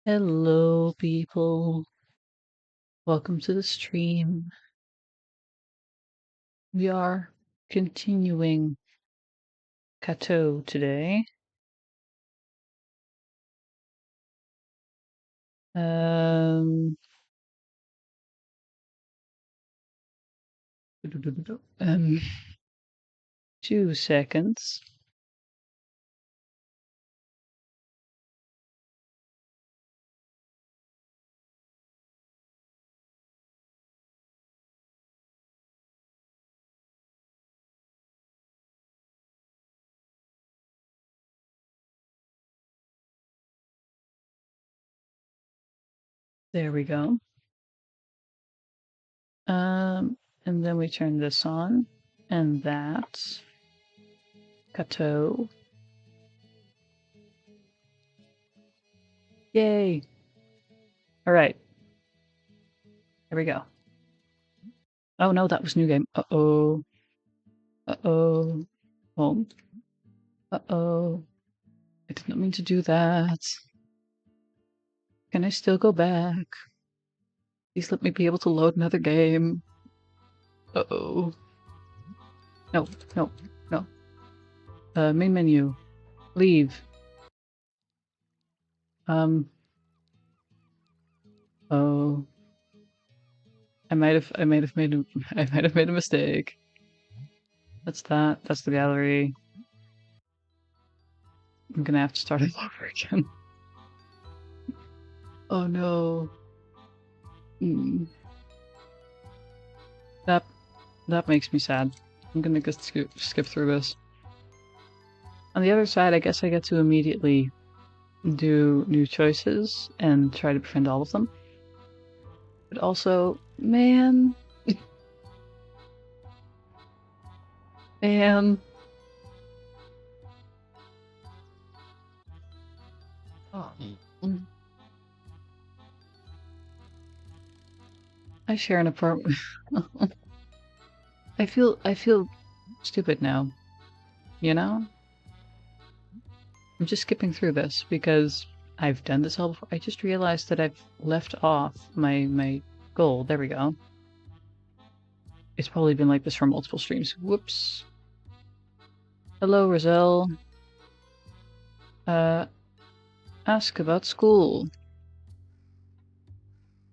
Hello, people. Welcome to the stream. We are continuing Cateau today. Um, 2 seconds. There we go. And then we turn this on, and that's Cateau. Yay! All right. Here we go. Oh no, that was new game. Uh-oh. Uh-oh. Home. Uh-oh. I did not mean to do that. Can I still go back? Please let me be able to load another game. Uh-oh. No, no, no. Main menu. Leave. Oh. I might have made a, I might have made a mistake. That's that. That's the gallery. I'm gonna have to start it over again. Oh no. That makes me sad. I'm gonna just skip through this. On the other side, I guess I get to immediately do new choices and try to befriend all of them. But also, man. Man. Oh. I share an apartment. I feel stupid now. You know? I'm just skipping through this because I've done this all before. I just realized that I've left off my goal. There we go. It's probably been like this for multiple streams. Whoops. Hello, Roselle. Ask about school.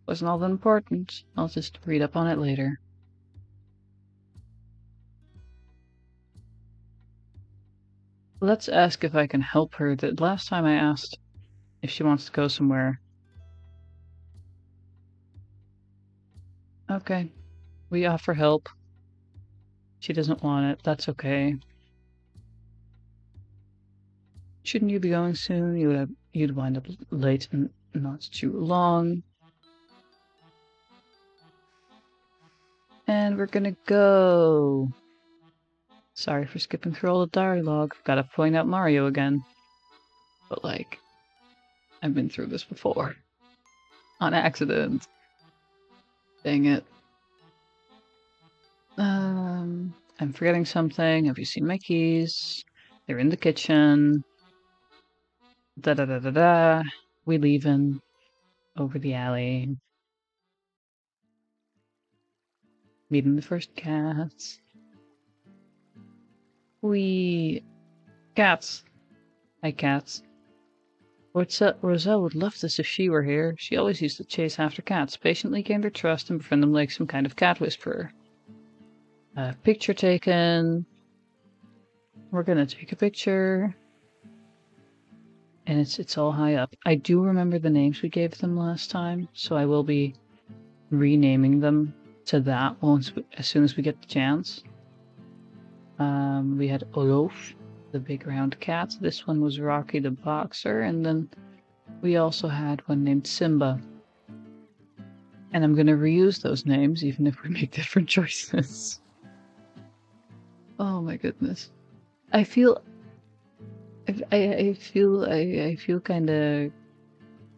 Wasn't all that important. I'll just read up on it later. Let's ask if I can help her. The last time I asked if she wants to go somewhere. Okay. We offer help. She doesn't want it. That's okay. Shouldn't you be going soon? You'd wind up late and not too long. And we're gonna go. Sorry for skipping through all the dialogue. Gotta point out Mario again. But like, I've been through this before. On accident. Dang it. I'm forgetting something. Have you seen my keys? They're in the kitchen. Da da da da da. We leaving over the alley. Meeting the first cats. Cats. Hi, cats. Roselle would love this if she were here. She always used to chase after cats, patiently gain their trust, and befriend them like some kind of cat whisperer. Picture taken. We're gonna take a picture. And it's all high up. I do remember the names we gave them last time, so I will be renaming them to that as soon as we get the chance. We had Olof, the big round cat. This one was Rocky the boxer, and then we also had one named Simba. And I'm gonna reuse those names even if we make different choices. Oh my goodness. I feel kind of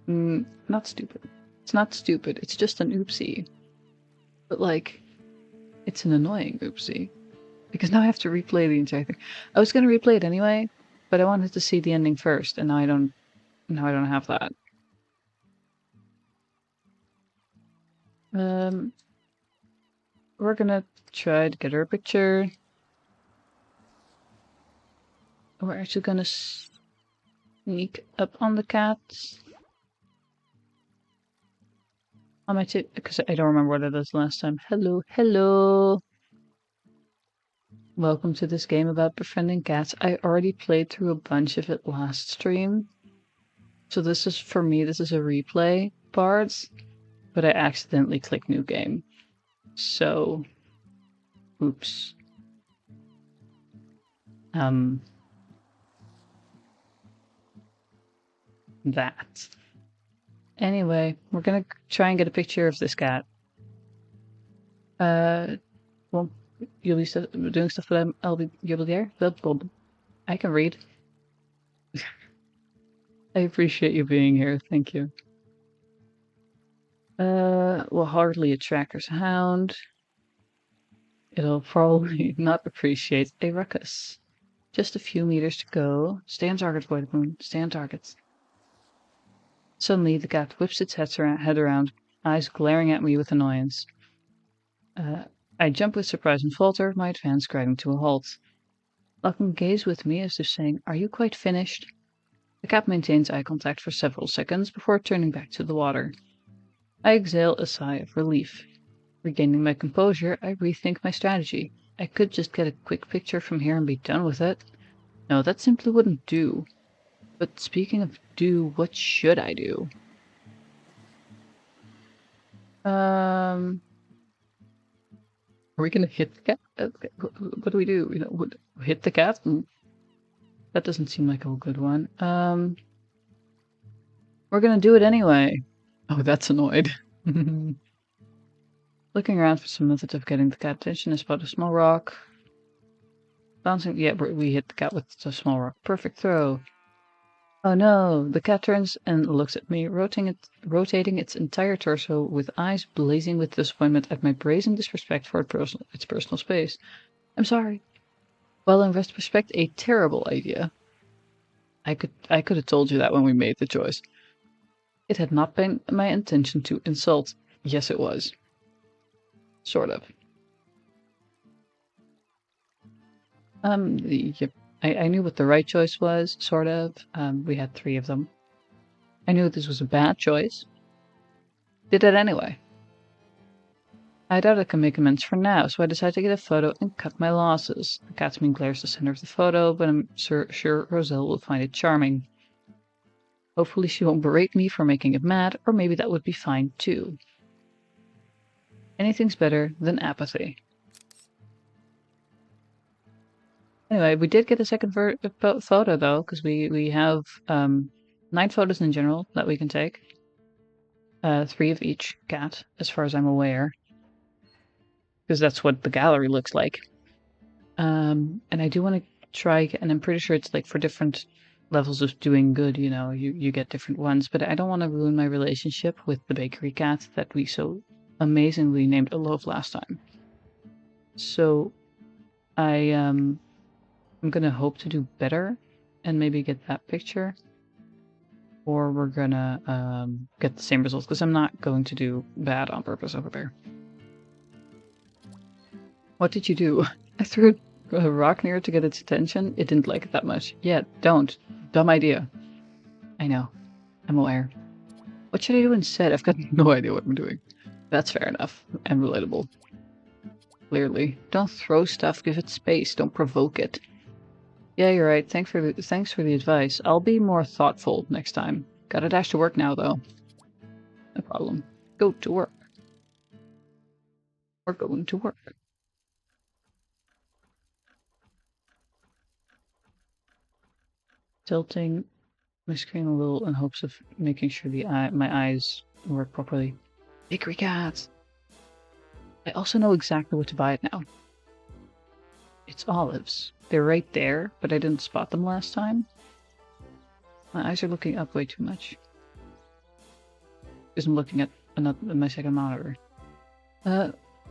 not stupid. It's not stupid. It's just an oopsie. But like, it's an annoying oopsie. Because now I have to replay the entire thing. I was gonna replay it anyway, but I wanted to see the ending first, and now I don't have that. We're gonna try to get her a picture. We're actually gonna sneak up on the cat. On my tip, because I don't remember what it is last time. Hello, hello. Welcome to this game about befriending cats. I already played through a bunch of it last stream. So this is, for me, this is a replay part, but I accidentally clicked new game. So, oops. That. Anyway, we're gonna try and get a picture of this cat. Well, you'll be doing stuff, but you'll be there. I can read. I appreciate you being here. Thank you. Well, hardly a tracker's hound. It'll probably not appreciate a ruckus. Just a few meters to go. Stay on target, Boy the Moon. Stay on target. Suddenly, the cat whips its head around, eyes glaring at me with annoyance. I jump with surprise and falter, my advance grinding to a halt. Locking gaze with me as if saying, "Are you quite finished?" The cat maintains eye contact for several seconds before turning back to the water. I exhale a sigh of relief. Regaining my composure, I rethink my strategy. I could just get a quick picture from here and be done with it. No, that simply wouldn't do. But speaking of do, what should I do? Are we gonna hit the cat? What do we do? You know, hit the cat? That doesn't seem like a good one. We're gonna do it anyway. Oh, that's annoyed. Looking around for some method of getting the cat attention, I spot a small rock. Bouncing, yeah, we hit the cat with the small rock. Perfect throw. Oh no, the cat turns and looks at me, rotating its entire torso with eyes blazing with disappointment at my brazen disrespect for its personal space. I'm sorry. Well, in retrospect, a terrible idea. I could have told you that when we made the choice. It had not been my intention to insult. Yes, it was. Sort of. Yep. I knew what the right choice was, sort of. We had 3 of them. I knew this was a bad choice. Did it anyway. I doubt I can make amends for now, so I decided to get a photo and cut my losses. The cat's mean glares the center of the photo, but I'm sure Roselle will find it charming. Hopefully she won't berate me for making it mad, or maybe that would be fine too. Anything's better than apathy. Anyway, we did get a second photo though, because we have 9 photos in general that we can take. 3 of each cat, as far as I'm aware. Because that's what the gallery looks like. And I do want to try, and I'm pretty sure it's like for different levels of doing good, you know, you get different ones, but I don't want to ruin my relationship with the bakery cat that we so amazingly named a loaf last time. So I'm gonna hope to do better and maybe get that picture, or we're gonna get the same results, because I'm not going to do bad on purpose over there. What did you do? I threw a rock near it to get its attention. It didn't like it that much. Yeah, don't. Dumb idea. I know. I'm aware. What should I do instead? I've got no idea what I'm doing. That's fair enough. And relatable. Clearly. Don't throw stuff. Give it space. Don't provoke it. Yeah, you're right. Thanks for the advice. I'll be more thoughtful next time. Gotta dash to work now, though. No problem. Go to work. We're going to work. Tilting my screen a little in hopes of making sure my eyes work properly. Bakery cats! I also know exactly what to buy it now. It's olives. They're right there, but I didn't spot them last time. My eyes are looking up way too much. Because I'm looking at my second monitor.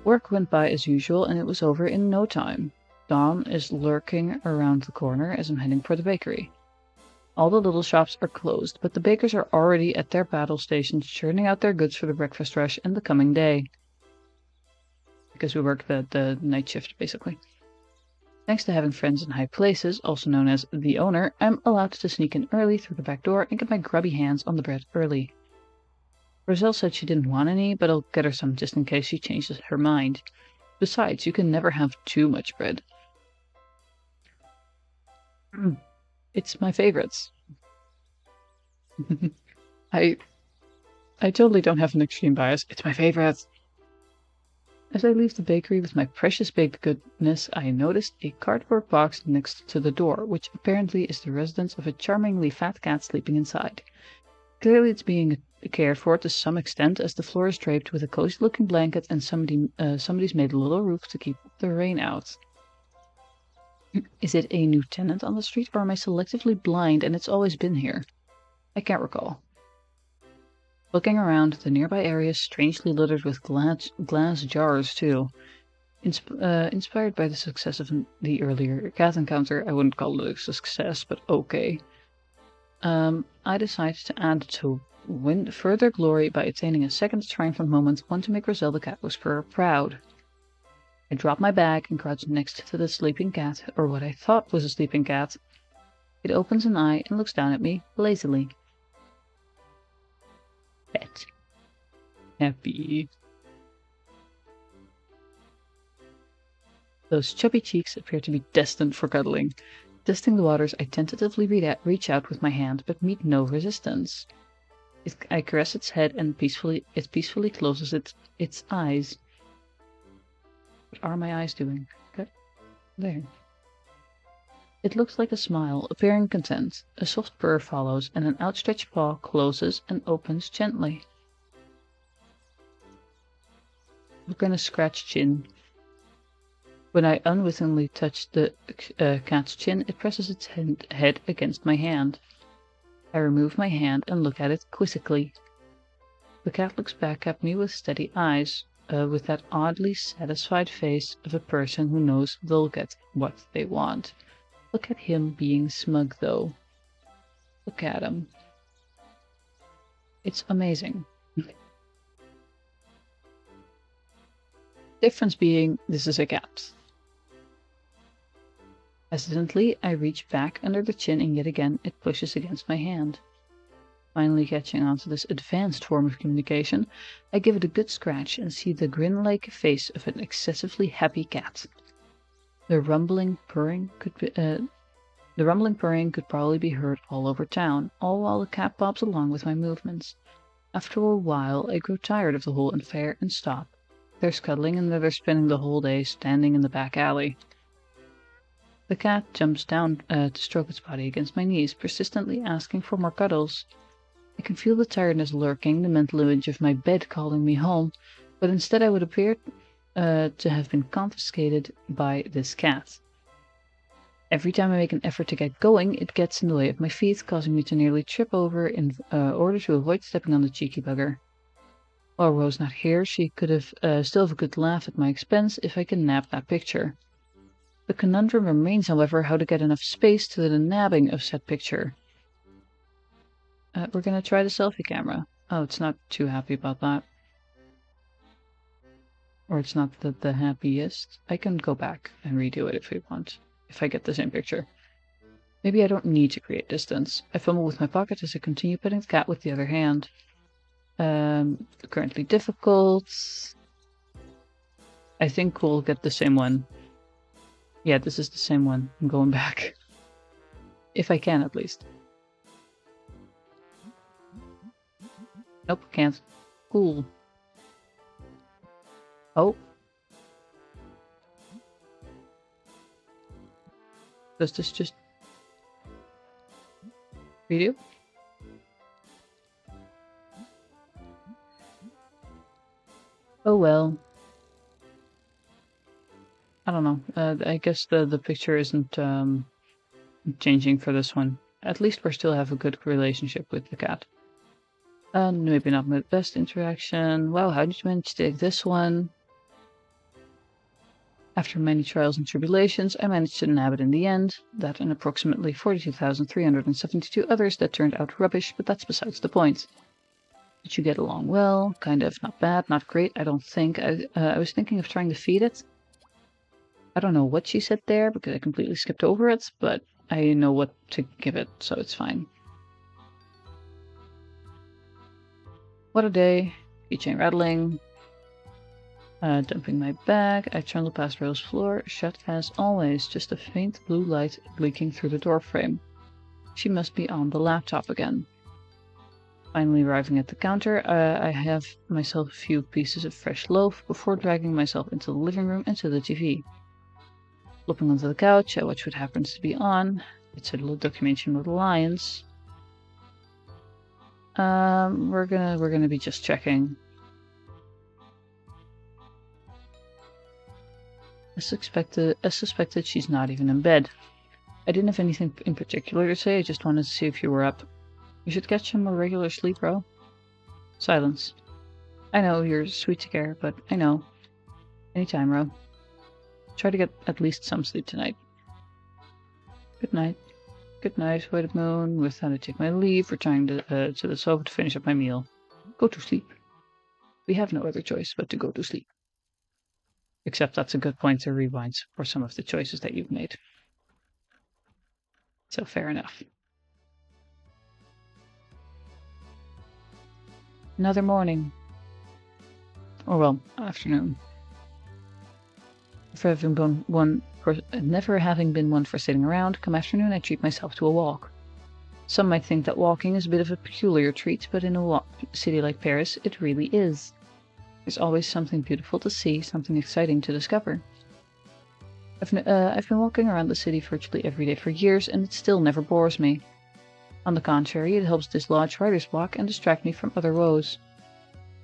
Work went by as usual, and it was over in no time. Dawn is lurking around the corner as I'm heading for the bakery. All the little shops are closed, but the bakers are already at their battle stations churning out their goods for the breakfast rush and the coming day. Because we work the night shift, basically. Thanks to having friends in high places, also known as the owner, I'm allowed to sneak in early through the back door and get my grubby hands on the bread early. Roselle said she didn't want any, but I'll get her some just in case she changes her mind. Besides, you can never have too much bread. It's my favorites. I totally don't have an extreme bias. It's my favorite. As I leave the bakery with my precious baked goodness, I noticed a cardboard box next to the door, which apparently is the residence of a charmingly fat cat sleeping inside. Clearly it's being cared for to some extent, as the floor is draped with a cozy-looking blanket and somebody's made a little roof to keep the rain out. Is it a new tenant on the street, or am I selectively blind and it's always been here? I can't recall. Looking around, the nearby area is strangely littered with glass jars, too. Inspired by the success of the earlier cat encounter, I wouldn't call it a success, but okay. I decided to add to win further glory by attaining a second triumphant moment, one to make Roselle the cat whisperer proud. I drop my bag and crouch next to the sleeping cat, or what I thought was a sleeping cat. It opens an eye and looks down at me, lazily. Pet. Happy. Those chubby cheeks appear to be destined for cuddling. Testing the waters, I tentatively reach out with my hand, but meet no resistance. I caress its head and it peacefully closes its eyes. What are my eyes doing? Okay. There. It looks like a smile, appearing content. A soft purr follows, and an outstretched paw closes and opens gently. We're gonna scratch chin. When I unwittingly touch the cat's chin, it presses its head against my hand. I remove my hand and look at it quizzically. The cat looks back at me with steady eyes, with that oddly satisfied face of a person who knows they'll get what they want. Look at him being smug, though. Look at him. It's amazing. Difference being, this is a cat. Hesitantly, I reach back under the chin and yet again it pushes against my hand. Finally catching on to this advanced form of communication, I give it a good scratch and see the grin-like face of an excessively happy cat. The rumbling purring could probably be heard all over town, all while the cat bobs along with my movements. After a while, I grow tired of the whole affair and stop. They're cuddling and they're spending the whole day standing in the back alley. The cat jumps down to stroke its body against my knees, persistently asking for more cuddles. I can feel the tiredness lurking, the mental image of my bed calling me home, but instead I would appear to have been confiscated by this cat. Every time I make an effort to get going, it gets in the way of my feet, causing me to nearly trip over in order to avoid stepping on the cheeky bugger. While Rose not here, she could have still have a good laugh at my expense if I can nab that picture. The conundrum remains, however, how to get enough space to the nabbing of said picture. We're gonna try the selfie camera. Oh, it's not too happy about that. Or it's not the happiest. I can go back and redo it if we want, if I get the same picture. Maybe I don't need to create distance. I fumble with my pocket as I continue petting the cat with the other hand. Currently difficult. I think we'll get the same one. Yeah, this is the same one. I'm going back. If I can, at least. Nope, can't. Cool. Oh. Does this just redo? Oh well. I don't know. I guess the picture isn't changing for this one. At least we still have a good relationship with the cat. Maybe not my best interaction. Wow, how did you manage to take this one? After many trials and tribulations, I managed to nab it in the end, that and approximately 42,372 others that turned out rubbish, but that's besides the point. Did you get along well? Kind of, not bad, not great, I don't think. I was thinking of trying to feed it. I don't know what she said there, because I completely skipped over it, but I know what to give it, so it's fine. What a day. Keychain rattling. Dumping my bag, I trundle past Rose's floor, shut as always, just a faint blue light leaking through the doorframe. She must be on the laptop again. Finally arriving at the counter, I have myself a few pieces of fresh loaf before dragging myself into the living room and to the TV. Flopping onto the couch, I watch what happens to be on. It's a little documentary with lions. We're gonna be just checking. As suspected, she's not even in bed. I didn't have anything in particular to say, I just wanted to see if you were up. You should catch some more regular sleep, bro. Silence. I know, you're sweet to care, but I know. Anytime, Ro. Try to get at least some sleep tonight. Good night. Good night, White Moon. With that I take my leave, returning to the sofa to finish up my meal. Go to sleep. We have no other choice but to go to sleep. Except that's a good point to rewind for some of the choices that you've made. So fair enough. Another morning. Or well, afternoon. Never having been one for sitting around, come afternoon I treat myself to a walk. Some might think that walking is a bit of a peculiar treat, but in a city like Paris, it really is. There's always something beautiful to see, something exciting to discover. I've been walking around the city virtually every day for years, and it still never bores me. On the contrary, it helps dislodge writer's block and distract me from other woes.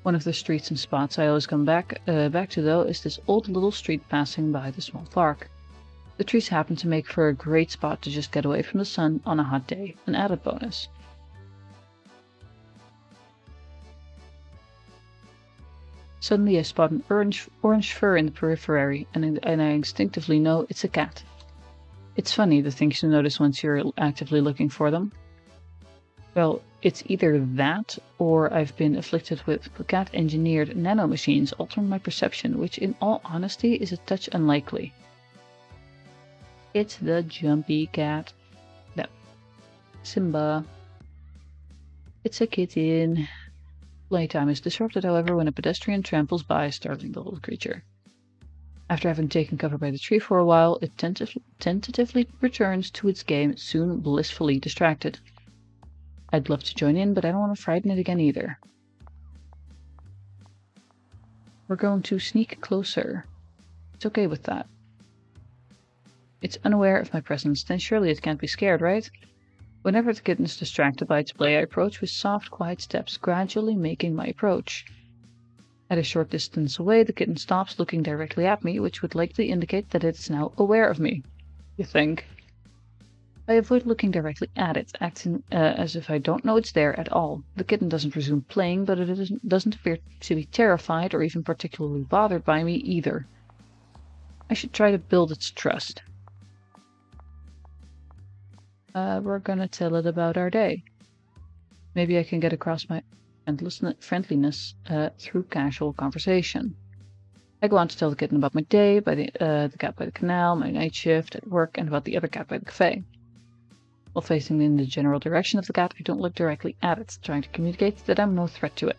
One of the streets and spots I always come back to though is this old little street passing by the small park. The trees happen to make for a great spot to just get away from the sun on a hot day, an added bonus. Suddenly I spot an orange fur in the periphery, and I instinctively know it's a cat. It's funny the things you notice once you're actively looking for them. Well, it's either that, or I've been afflicted with cat-engineered nanomachines altering my perception, which in all honesty is a touch unlikely. It's the jumpy cat. No. Simba. It's a kitten. Playtime is disrupted, however, when a pedestrian tramples by, startling the little creature. After having taken cover by the tree for a while, it tentatively returns to its game, soon blissfully distracted. I'd love to join in, but I don't want to frighten it again either. We're going to sneak closer. It's okay with that. It's unaware of my presence, then surely it can't be scared, right? Whenever the kitten is distracted by its play, I approach with soft, quiet steps, gradually making my approach. At a short distance away, the kitten stops, looking directly at me, which would likely indicate that it is now aware of me. You think? I avoid looking directly at it, acting as if I don't know it's there at all. The kitten doesn't resume playing, but it doesn't appear to be terrified or even particularly bothered by me either. I should try to build its trust. We're gonna tell it about our day. Maybe I can get across my friendliness through casual conversation. I go on to tell the kitten about my day, by the cat by the canal, my night shift at work, and about the other cat by the cafe. While facing in the general direction of the cat, I don't look directly at it, trying to communicate that I'm no threat to it.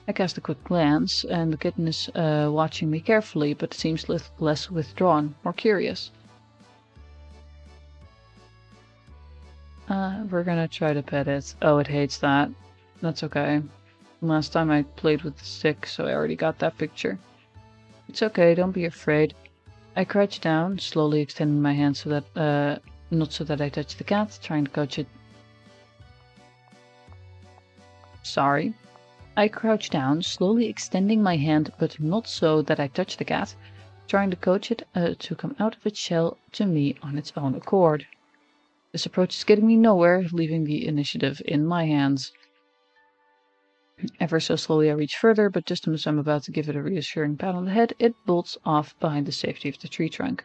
I cast a quick glance, and the kitten is watching me carefully, but seems less withdrawn, more curious. We're gonna try to pet it. Oh, it hates that. That's okay. Last time I played with the stick, so I already got that picture. It's okay, don't be afraid. I crouch down, slowly extending my hand so that, not so that I touch the cat, trying to coach it. Sorry. I crouch down, slowly extending my hand, but not so that I touch the cat, trying to coach it to come out of its shell to me on its own accord. This approach is getting me nowhere, leaving the initiative in my hands. Ever so slowly I reach further, but just as I'm about to give it a reassuring pat on the head, it bolts off behind the safety of the tree trunk.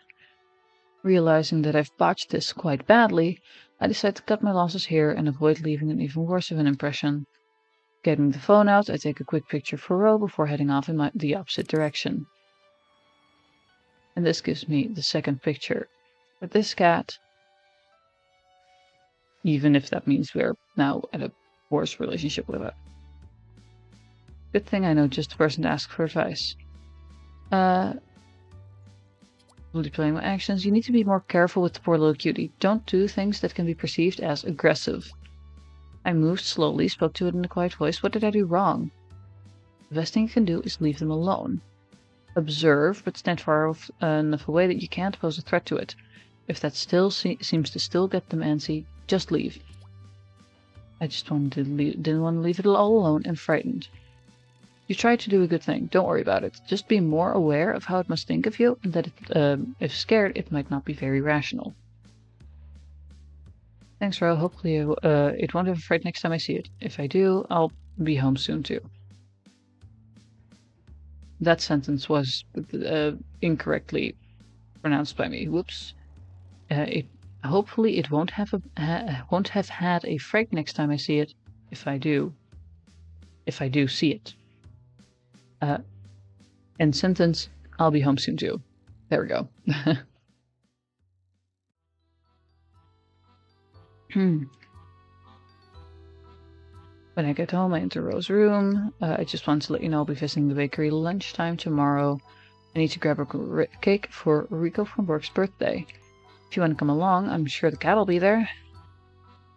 Realizing that I've botched this quite badly, I decide to cut my losses here and avoid leaving an even worse of an impression. Getting the phone out, I take a quick picture for Ro before heading off in the opposite direction. And this gives me the second picture with this cat, even if that means we're now at a worse relationship with it. Good thing I know just the person to ask for advice. Multiplying my actions, you need to be more careful with the poor little cutie. Don't do things that can be perceived as aggressive. I moved slowly, spoke to it in a quiet voice. What did I do wrong? The best thing you can do is leave them alone. Observe, but stand far enough away that you can't pose a threat to it. If that still seems to still get them antsy, just leave. I just didn't want to leave it all alone and frightened. You tried to do a good thing. Don't worry about it. Just be more aware of how it must think of you, and that if scared, it might not be very rational. Thanks, Ro. Hopefully it won't have a fright next time I see it. If I do, I'll be home soon too. That sentence was incorrectly pronounced by me. Whoops. Hopefully it won't have had a fright next time I see it. If I do see it. End sentence, I'll be home soon too. There we go. When I get home, I enter Ro's room. I just want to let you know I'll be visiting the bakery lunchtime tomorrow. I need to grab a cake for Rico from work's birthday. If you want to come along, I'm sure the cat will be there.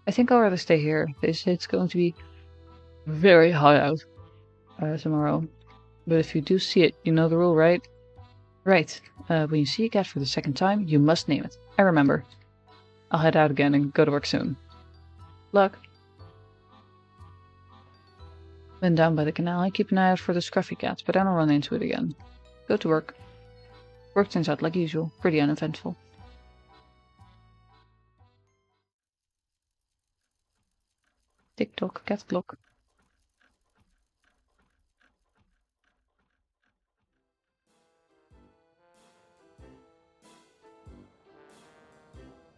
I think I'll rather stay here. They say it's going to be very hot out tomorrow. But if you do see it, you know the rule, right? Right. When you see a cat for the second time, you must name it. I remember. I'll head out again and go to work soon. Luck. When down by the canal, I keep an eye out for the scruffy cat, but I don't run into it again. Go to work. Work turns out like usual, pretty uneventful. Tick-tock, cat clock.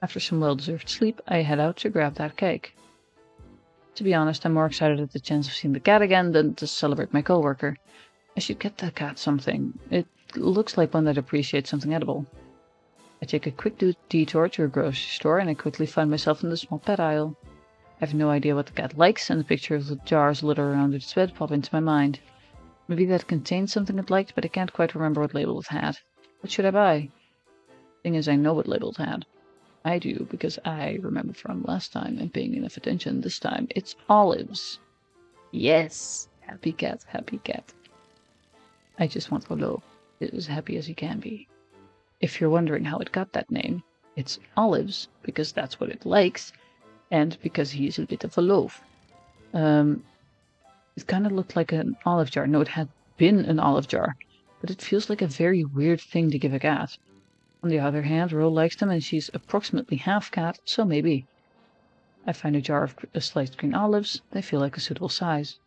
After some well-deserved sleep, I head out to grab that cake. To be honest, I'm more excited at the chance of seeing the cat again than to celebrate my coworker. I should get the cat something. It looks like one that appreciates something edible. I take a quick detour to a grocery store and I quickly find myself in the small pet aisle. I have no idea what the cat likes, and the picture of the jars littered around its bed pop into my mind. Maybe that contained something it liked, but I can't quite remember what label it had. What should I buy? Thing is, I know what label it had. I do, because I remember from last time and paying enough attention this time. It's olives. Yes! Happy cat, happy cat. I just want Olo. It is happy as he can be. If you're wondering how it got that name, it's olives, because that's what it likes, and because he's a bit of a loaf. It kind of looked like an olive jar. No, it had been an olive jar, but it feels like a very weird thing to give a cat. On the other hand, Ro likes them and she's approximately half cat, so maybe. I find a jar of sliced green olives. They feel like a suitable size.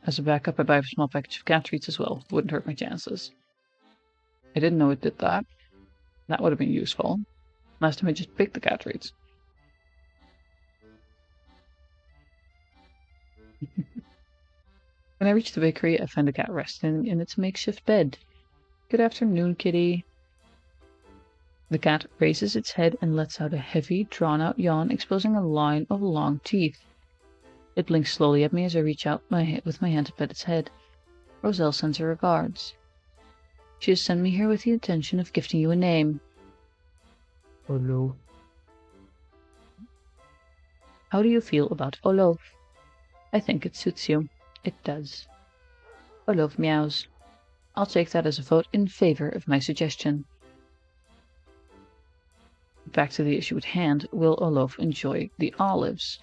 As a backup, I buy a small package of cat treats as well. Wouldn't hurt my chances. I didn't know it did that. That would have been useful. Last time I just picked the cat treats. When I reach the bakery, I find the cat resting in its makeshift bed. Good afternoon, kitty. The cat raises its head and lets out a heavy, drawn-out yawn, exposing a line of long teeth. It blinks slowly at me as I reach out with my hand to pet its head. Roselle sends her regards. She has sent me here with the intention of gifting you a name. Olo. How do you feel about Olo? I think it suits you. It does. Olo meows. I'll take that as a vote in favor of my suggestion. Back to the issue at hand, will Olof enjoy the olives?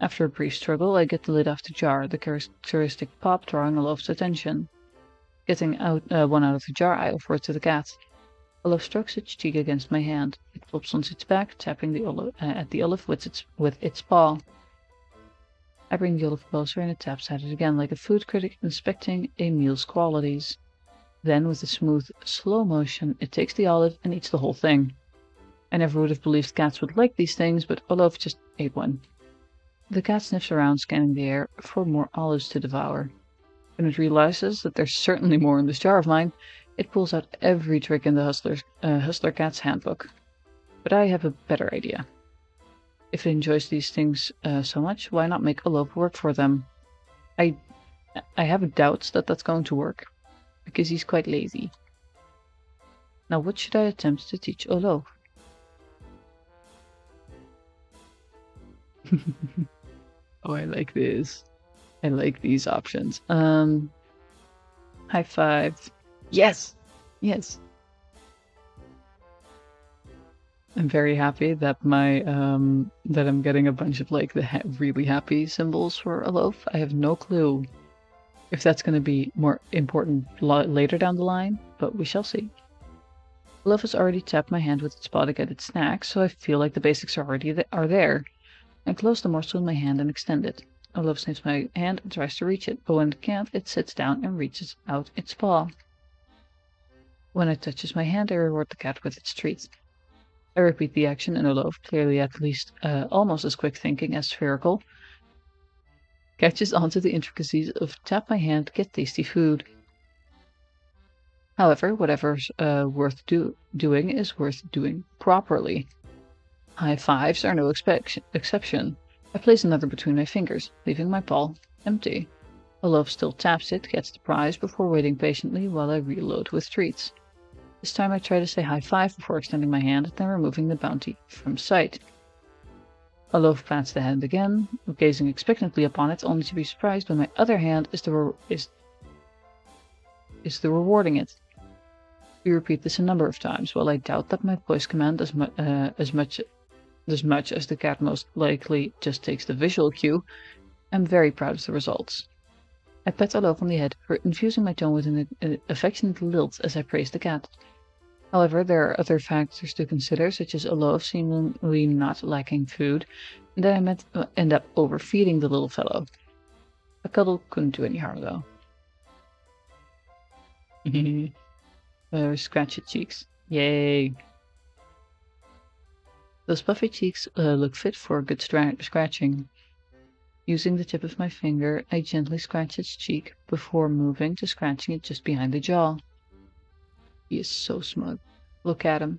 After a brief struggle, I get the lid off the jar, the characteristic pop drawing Olof's attention. Getting one out of the jar, I offer it to the cat. Olof strokes its cheek against my hand. It flops on its back, tapping at the olive with its paw. I bring the olive closer and it taps at it again like a food critic inspecting a meal's qualities. Then, with a smooth, slow motion, it takes the olive and eats the whole thing. I never would have believed cats would like these things, but Olaf just ate one. The cat sniffs around, scanning the air for more olives to devour. When it realizes that there's certainly more in this jar of mine, it pulls out every trick in the Hustler Cat's handbook. But I have a better idea. If it enjoys these things so much, why not make Olaf work for them? I have doubts that that's going to work, because he's quite lazy. Now what should I attempt to teach Olaf? Oh, I like this. I like these options. High five. Yes! Yes! I'm very happy that that I'm getting a bunch of like the really happy symbols for a loaf. I have no clue if that's going to be more important later down the line, but we shall see. Olaf has already tapped my hand with its paw to get its snack, so I feel like the basics are there. I close the morsel in my hand and extend it. Olaf sniffs my hand and tries to reach it, but when it can't, it sits down and reaches out its paw. When it touches my hand, I reward the cat with its treat. I repeat the action, and Olaf, clearly at least almost as quick thinking as spherical, catches onto the intricacies of tap my hand, get tasty food. However, whatever's worth doing is worth doing properly. High fives are no exception. I place another between my fingers, leaving my paw empty. Olaf still taps it, gets the prize before waiting patiently while I reload with treats. This time I try to say high five before extending my hand, then removing the bounty from sight. Olaf pats the hand again, gazing expectantly upon it, only to be surprised when my other hand is the rewarding it. We repeat this a number of times, while I doubt that my voice command as much as the cat most likely just takes the visual cue. I'm very proud of the results. I pat Olaf on the head, infusing my tone with an affectionate lilt as I praise the cat. However, there are other factors to consider, such as Olaf seemingly not lacking food, and that I might end up overfeeding the little fellow. A cuddle couldn't do any harm, though. Scratch its cheeks. Yay! Those puffy cheeks look fit for a good scratching. Using the tip of my finger, I gently scratch its cheek before moving to scratching it just behind the jaw. He is so smug. Look at him.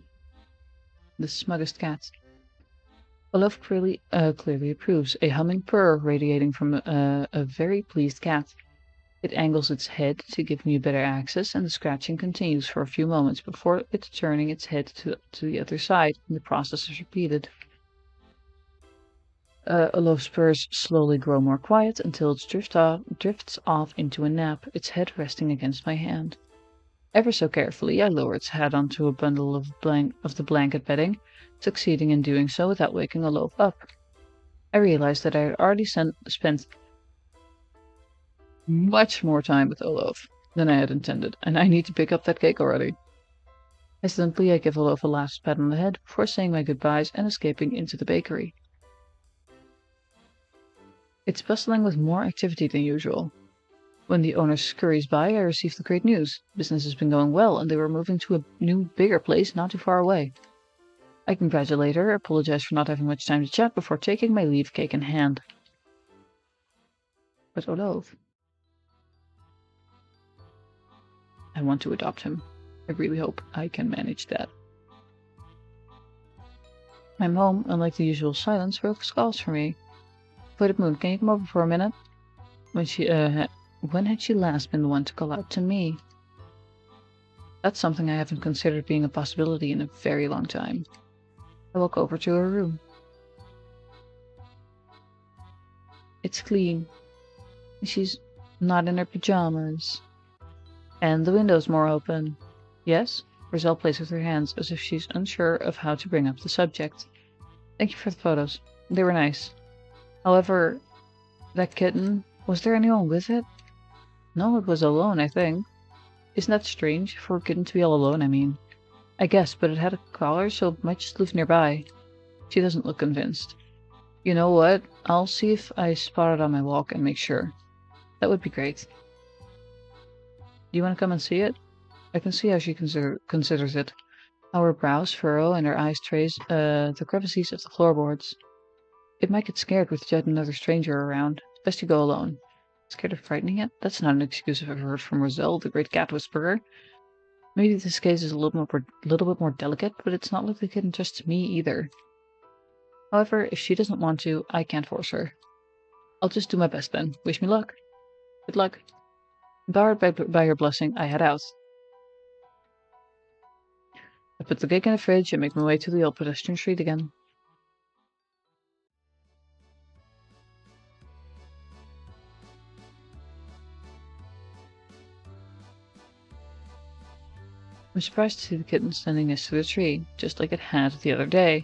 The smuggest cat. Olaf clearly approves, a humming purr radiating from a very pleased cat. It angles its head to give me better access, and the scratching continues for a few moments before it turning its head to the other side, and the process is repeated. Olaf's purrs slowly grow more quiet until it drifts off into a nap, its head resting against my hand. Ever so carefully, I lower its head onto a bundle of the blanket bedding, succeeding in doing so without waking Olaf up. I realized that I had already spent much more time with Olaf than I had intended, and I need to pick up that cake already. Hesitantly, I give Olaf a last pat on the head before saying my goodbyes and escaping into the bakery. It's bustling with more activity than usual. When the owner scurries by, I receive the great news. Business has been going well, and they were moving to a new, bigger place not too far away. I congratulate her, apologize for not having much time to chat before taking my leave, cake in hand. But Olaf, I want to adopt him. I really hope I can manage that. I'm home, unlike the usual silence, Rose calls for me. Voided Moon, can you come over for a minute? When had she last been the one to call out to me? That's something I haven't considered being a possibility in a very long time. I walk over to her room. It's clean. She's not in her pajamas. And the window's more open. Yes? Roselle plays with her hands as if she's unsure of how to bring up the subject. Thank you for the photos. They were nice. However, that kitten, was there anyone with it? No, it was alone, I think. Isn't that strange, for a kitten to be all alone, I mean? I guess, but it had a collar, so it might just live nearby. She doesn't look convinced. You know what? I'll see if I spot it on my walk and make sure. That would be great. Do you want to come and see it? I can see how she considers it. How her brows furrow and her eyes trace the crevices of the floorboards. It might get scared with yet another stranger around. Best you go alone. Scared of frightening it? That's not an excuse I've ever heard from Roselle, the great cat whisperer. Maybe this case is a little bit more delicate, but it's not like the kitten trusts me either. However, if she doesn't want to, I can't force her. I'll just do my best then. Wish me luck. Good luck. Empowered by your blessing, I head out. I put the cake in the fridge and make my way to the old pedestrian street again. I'm surprised to see the kitten standing next to the tree, just like it had the other day.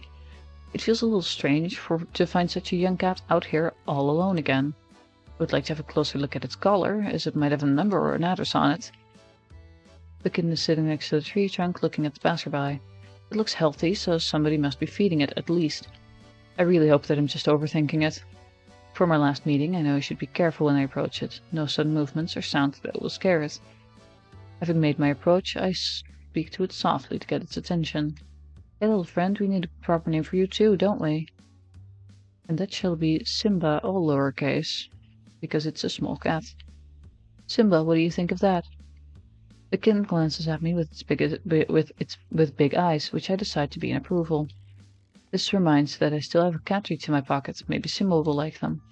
It feels a little strange to find such a young cat out here all alone again. I would like to have a closer look at its collar, as it might have a number or an address on it. The kitten is sitting next to the tree trunk looking at the passerby. It looks healthy, so somebody must be feeding it at least. I really hope that I'm just overthinking it. From our last meeting, I know I should be careful when I approach it. No sudden movements or sounds that will scare it. Having made my approach, I speak to it softly to get its attention. Hey little friend, we need a proper name for you too, don't we? And that shall be Simba, all lowercase, because it's a small cat. Simba, what do you think of that? The kitten glances at me with big eyes, which I decide to be in approval. This reminds that I still have cat treats in my pocket. Maybe Simba will like them.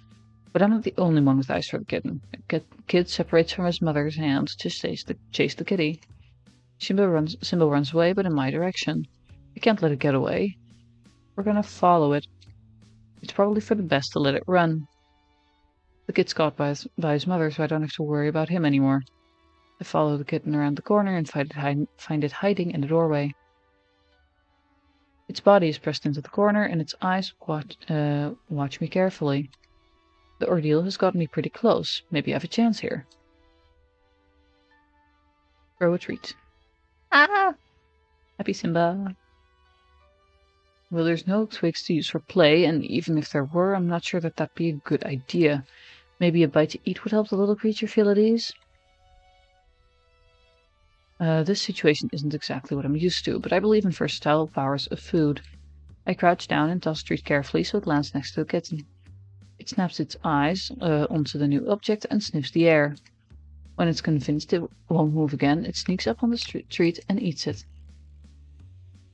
But I'm not the only one with eyes for the kitten. A kid separates from his mother's hand to chase the kitty. Simba runs away, but in my direction. I can't let it get away. We're gonna follow it. It's probably for the best to let it run. The kid's caught by his mother, so I don't have to worry about him anymore. I follow the kitten around the corner and find it hiding in the doorway. Its body is pressed into the corner, and its eyes watch me carefully. The ordeal has gotten me pretty close. Maybe I have a chance here. Throw a treat. Ah! Happy Simba. Well, there's no twigs to use for play, and even if there were, I'm not sure that that'd be a good idea. Maybe a bite to eat would help the little creature feel at ease? This situation isn't exactly what I'm used to, but I believe in versatile powers of food. I crouch down and toss the treat carefully so it lands next to the kitten. It snaps its eyes onto the new object and sniffs the air. When it's convinced it won't move again, it sneaks up on the treat and eats it.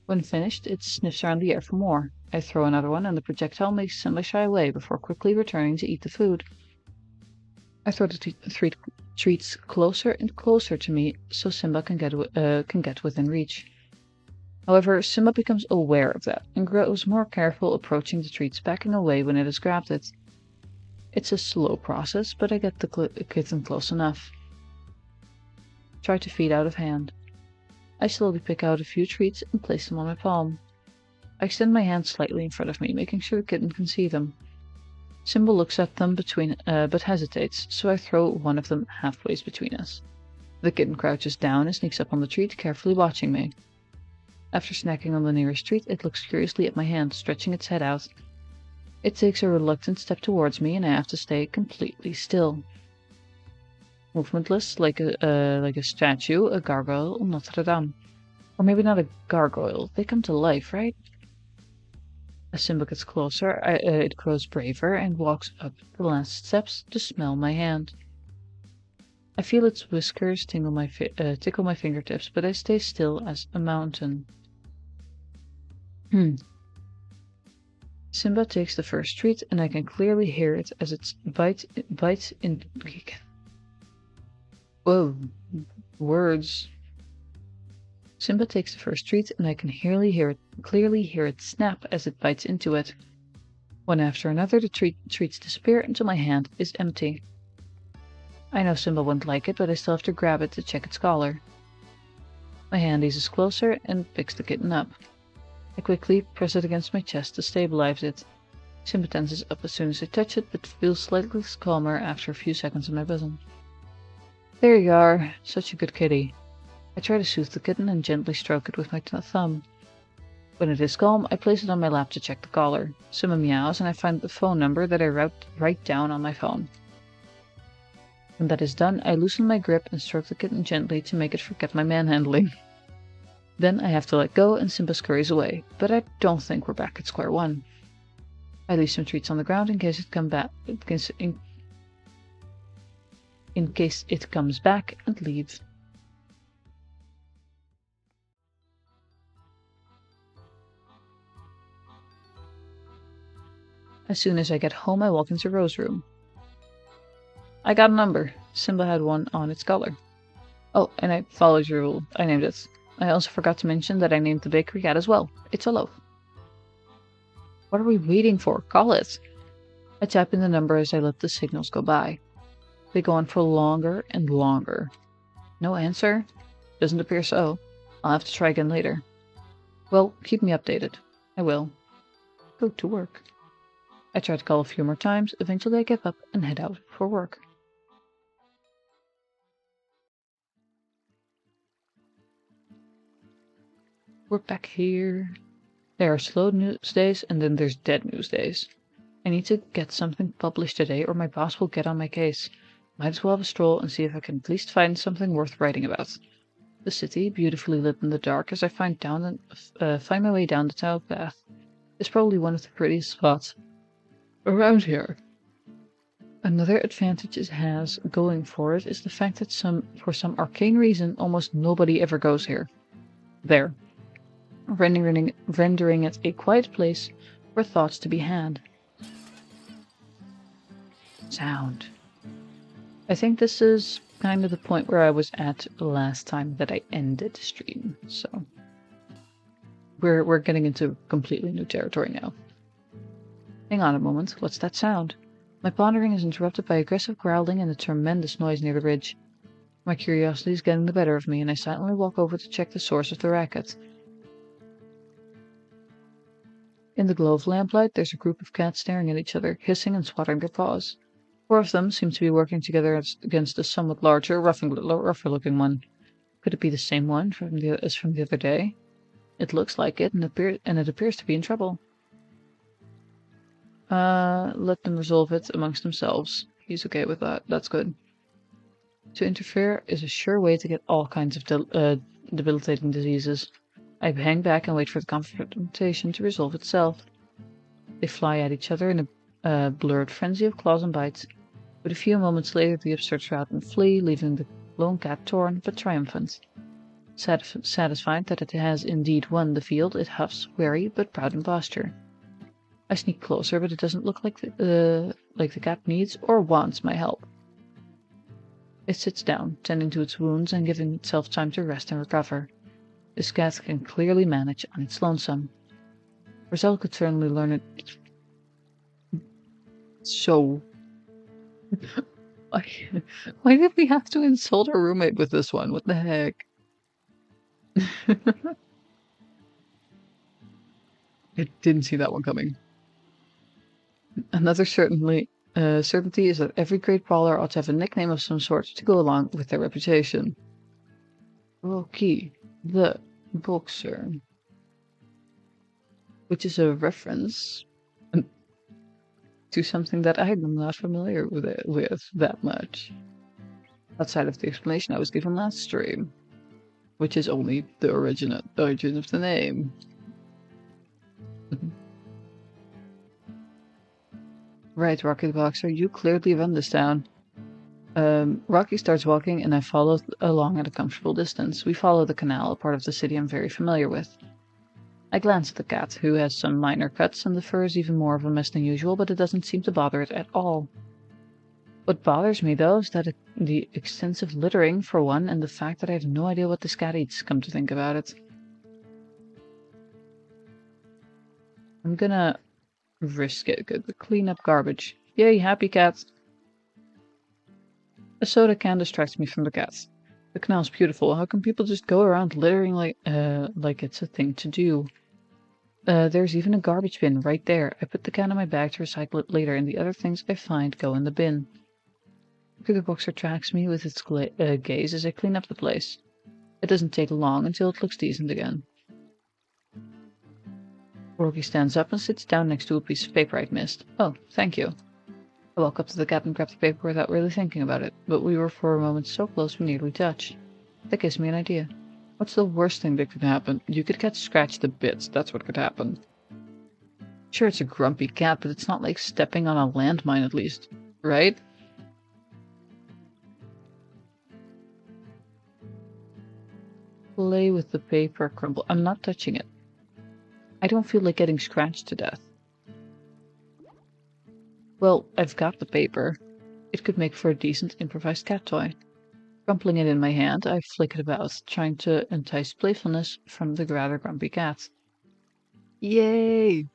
When finished, it sniffs around the air for more. I throw another one and the projectile makes Simba shy away before quickly returning to eat the food. I throw the treats closer and closer to me so Simba can get within reach. However, Simba becomes aware of that and grows more careful, approaching the treats, backing away when it has grabbed it. It's a slow process, but I get the kitten close enough. Try to feed out of hand. I slowly pick out a few treats and place them on my palm. I extend my hand slightly in front of me, making sure the kitten can see them. Simba looks at them but hesitates, so I throw one of them halfway between us. The kitten crouches down and sneaks up on the treat, carefully watching me. After snacking on the nearest treat, it looks curiously at my hand, stretching its head out. It takes a reluctant step towards me, and I have to stay completely still. Movementless, like a statue, a gargoyle, or Notre Dame. Or maybe not a gargoyle, they come to life, right? As Simba gets closer, it grows braver and walks up the last steps to smell my hand. I feel its whiskers tickle my fingertips, but I stay still as a mountain. Simba takes the first treat, and I can clearly hear it as it bites in. Whoa, words. Simba takes the first treat, and I can clearly hear it snap as it bites into it. One after another, the treats disappear until my hand is empty. I know Simba won't like it, but I still have to grab it to check its collar. My hand eases closer and picks the kitten up. I quickly press it against my chest to stabilize it. Simba tenses up as soon as I touch it, but feels slightly calmer after a few seconds in my bosom. There you are, such a good kitty. I try to soothe the kitten and gently stroke it with my thumb. When it is calm, I place it on my lap to check the collar. Summa meows, and I find the phone number that I write down on my phone. When that is done, I loosen my grip and stroke the kitten gently to make it forget my manhandling. Then I have to let go, and Simba scurries away, but I don't think we're back at square one. I leave some treats on the ground in case it comes back, and leave. As soon as I get home, I walk into Rose's room. I got a number. Simba had one on its collar. Oh, and I followed your rule. I named it. I also forgot to mention that I named the bakery cat as well. It's a loaf. What are we waiting for? Call it. I tap in the number as I let the signals go by. They go on for longer and longer. No answer? Doesn't appear so. I'll have to try again later. Well, keep me updated. I will. Go to work. I try to call a few more times. Eventually I give up and head out for work. We're back here. There are slow news days and then there's dead news days. I need to get something published today or my boss will get on my case. Might as well have a stroll and see if I can at least find something worth writing about. The city, beautifully lit in the dark as I find my way down the towpath, is probably one of the prettiest spots around here. Another advantage it has going for it is the fact that for some arcane reason almost nobody ever goes here. There. Rendering it a quiet place where thoughts to be had. Sound. I think this is kind of the point where I was at the last time that I ended the stream, so we're getting into completely new territory now. Hang on a moment, what's that sound? My pondering is interrupted by aggressive growling and a tremendous noise near the ridge. My curiosity is getting the better of me, and I silently walk over to check the source of the racket. In the glow of lamplight, there's a group of cats staring at each other, hissing and swatting their paws. 4 of them seem to be working together against a somewhat larger, rougher-looking one. Could it be the same one as from the other day? It looks like it, and it appears to be in trouble. Let them resolve it amongst themselves. He's okay with that. That's good. To interfere is a sure way to get all kinds of debilitating diseases. I hang back and wait for the confrontation to resolve itself. They fly at each other in a blurred frenzy of claws and bites. But a few moments later, the upstarts rout and flee, leaving the lone cat torn but triumphant. Satisfied that it has indeed won the field, it huffs, wary but proud in posture. I sneak closer, but it doesn't look like the cat needs or wants my help. It sits down, tending to its wounds and giving itself time to rest and recover. This cat can clearly manage on its lonesome. Roselle could certainly learn it. So, why did we have to insult our roommate with this one? What the heck? I didn't see that one coming. Another certainty is that every great brawler ought to have a nickname of some sort to go along with their reputation. Rocky, the boxer, which is a reference to something that I'm not familiar with that much, outside of the explanation I was given last stream, which is only the origin of the name. Right, Rocky the Boxer, you clearly run this town. Rocky starts walking and I follow along at a comfortable distance. We follow the canal, a part of the city I'm very familiar with. I glance at the cat, who has some minor cuts and the fur is even more of a mess than usual, but it doesn't seem to bother it at all. What bothers me, though, is that the extensive littering, for one, and the fact that I have no idea what this cat eats, come to think about it. I'm gonna risk it. Clean up garbage. Yay, happy cat! A soda can distracts me from the cat. The canal's beautiful. How can people just go around littering like it's a thing to do? There's even a garbage bin right there. I put the can in my bag to recycle it later, and the other things I find go in the bin. The boxer tracks me with its gaze as I clean up the place. It doesn't take long until it looks decent again. Rocky stands up and sits down next to a piece of paper I'd missed. Oh, thank you. I walk up to the cat and grab the paper without really thinking about it, but we were for a moment so close we nearly touched. That gives me an idea. What's the worst thing that could happen? You could get scratched to bits, that's what could happen. Sure, it's a grumpy cat, but it's not like stepping on a landmine at least, right? Play with the paper, crumble. I'm not touching it. I don't feel like getting scratched to death. Well, I've got the paper. It could make for a decent improvised cat toy. Crumpling it in my hand, I flick it about, trying to entice playfulness from the rather grumpy cat. Yay!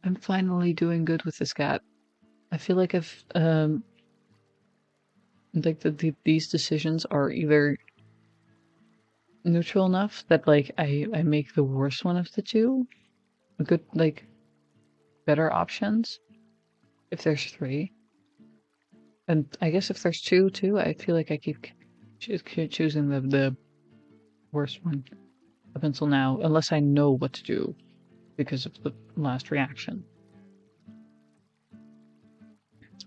I'm finally doing good with this cat. I feel like I've, these decisions are either neutral enough that, like, I make the worst one of the two. A good, like, better options. If there's 3. And I guess if there's 2, too, I feel like I keep choosing the worst one up until now, unless I know what to do because of the last reaction.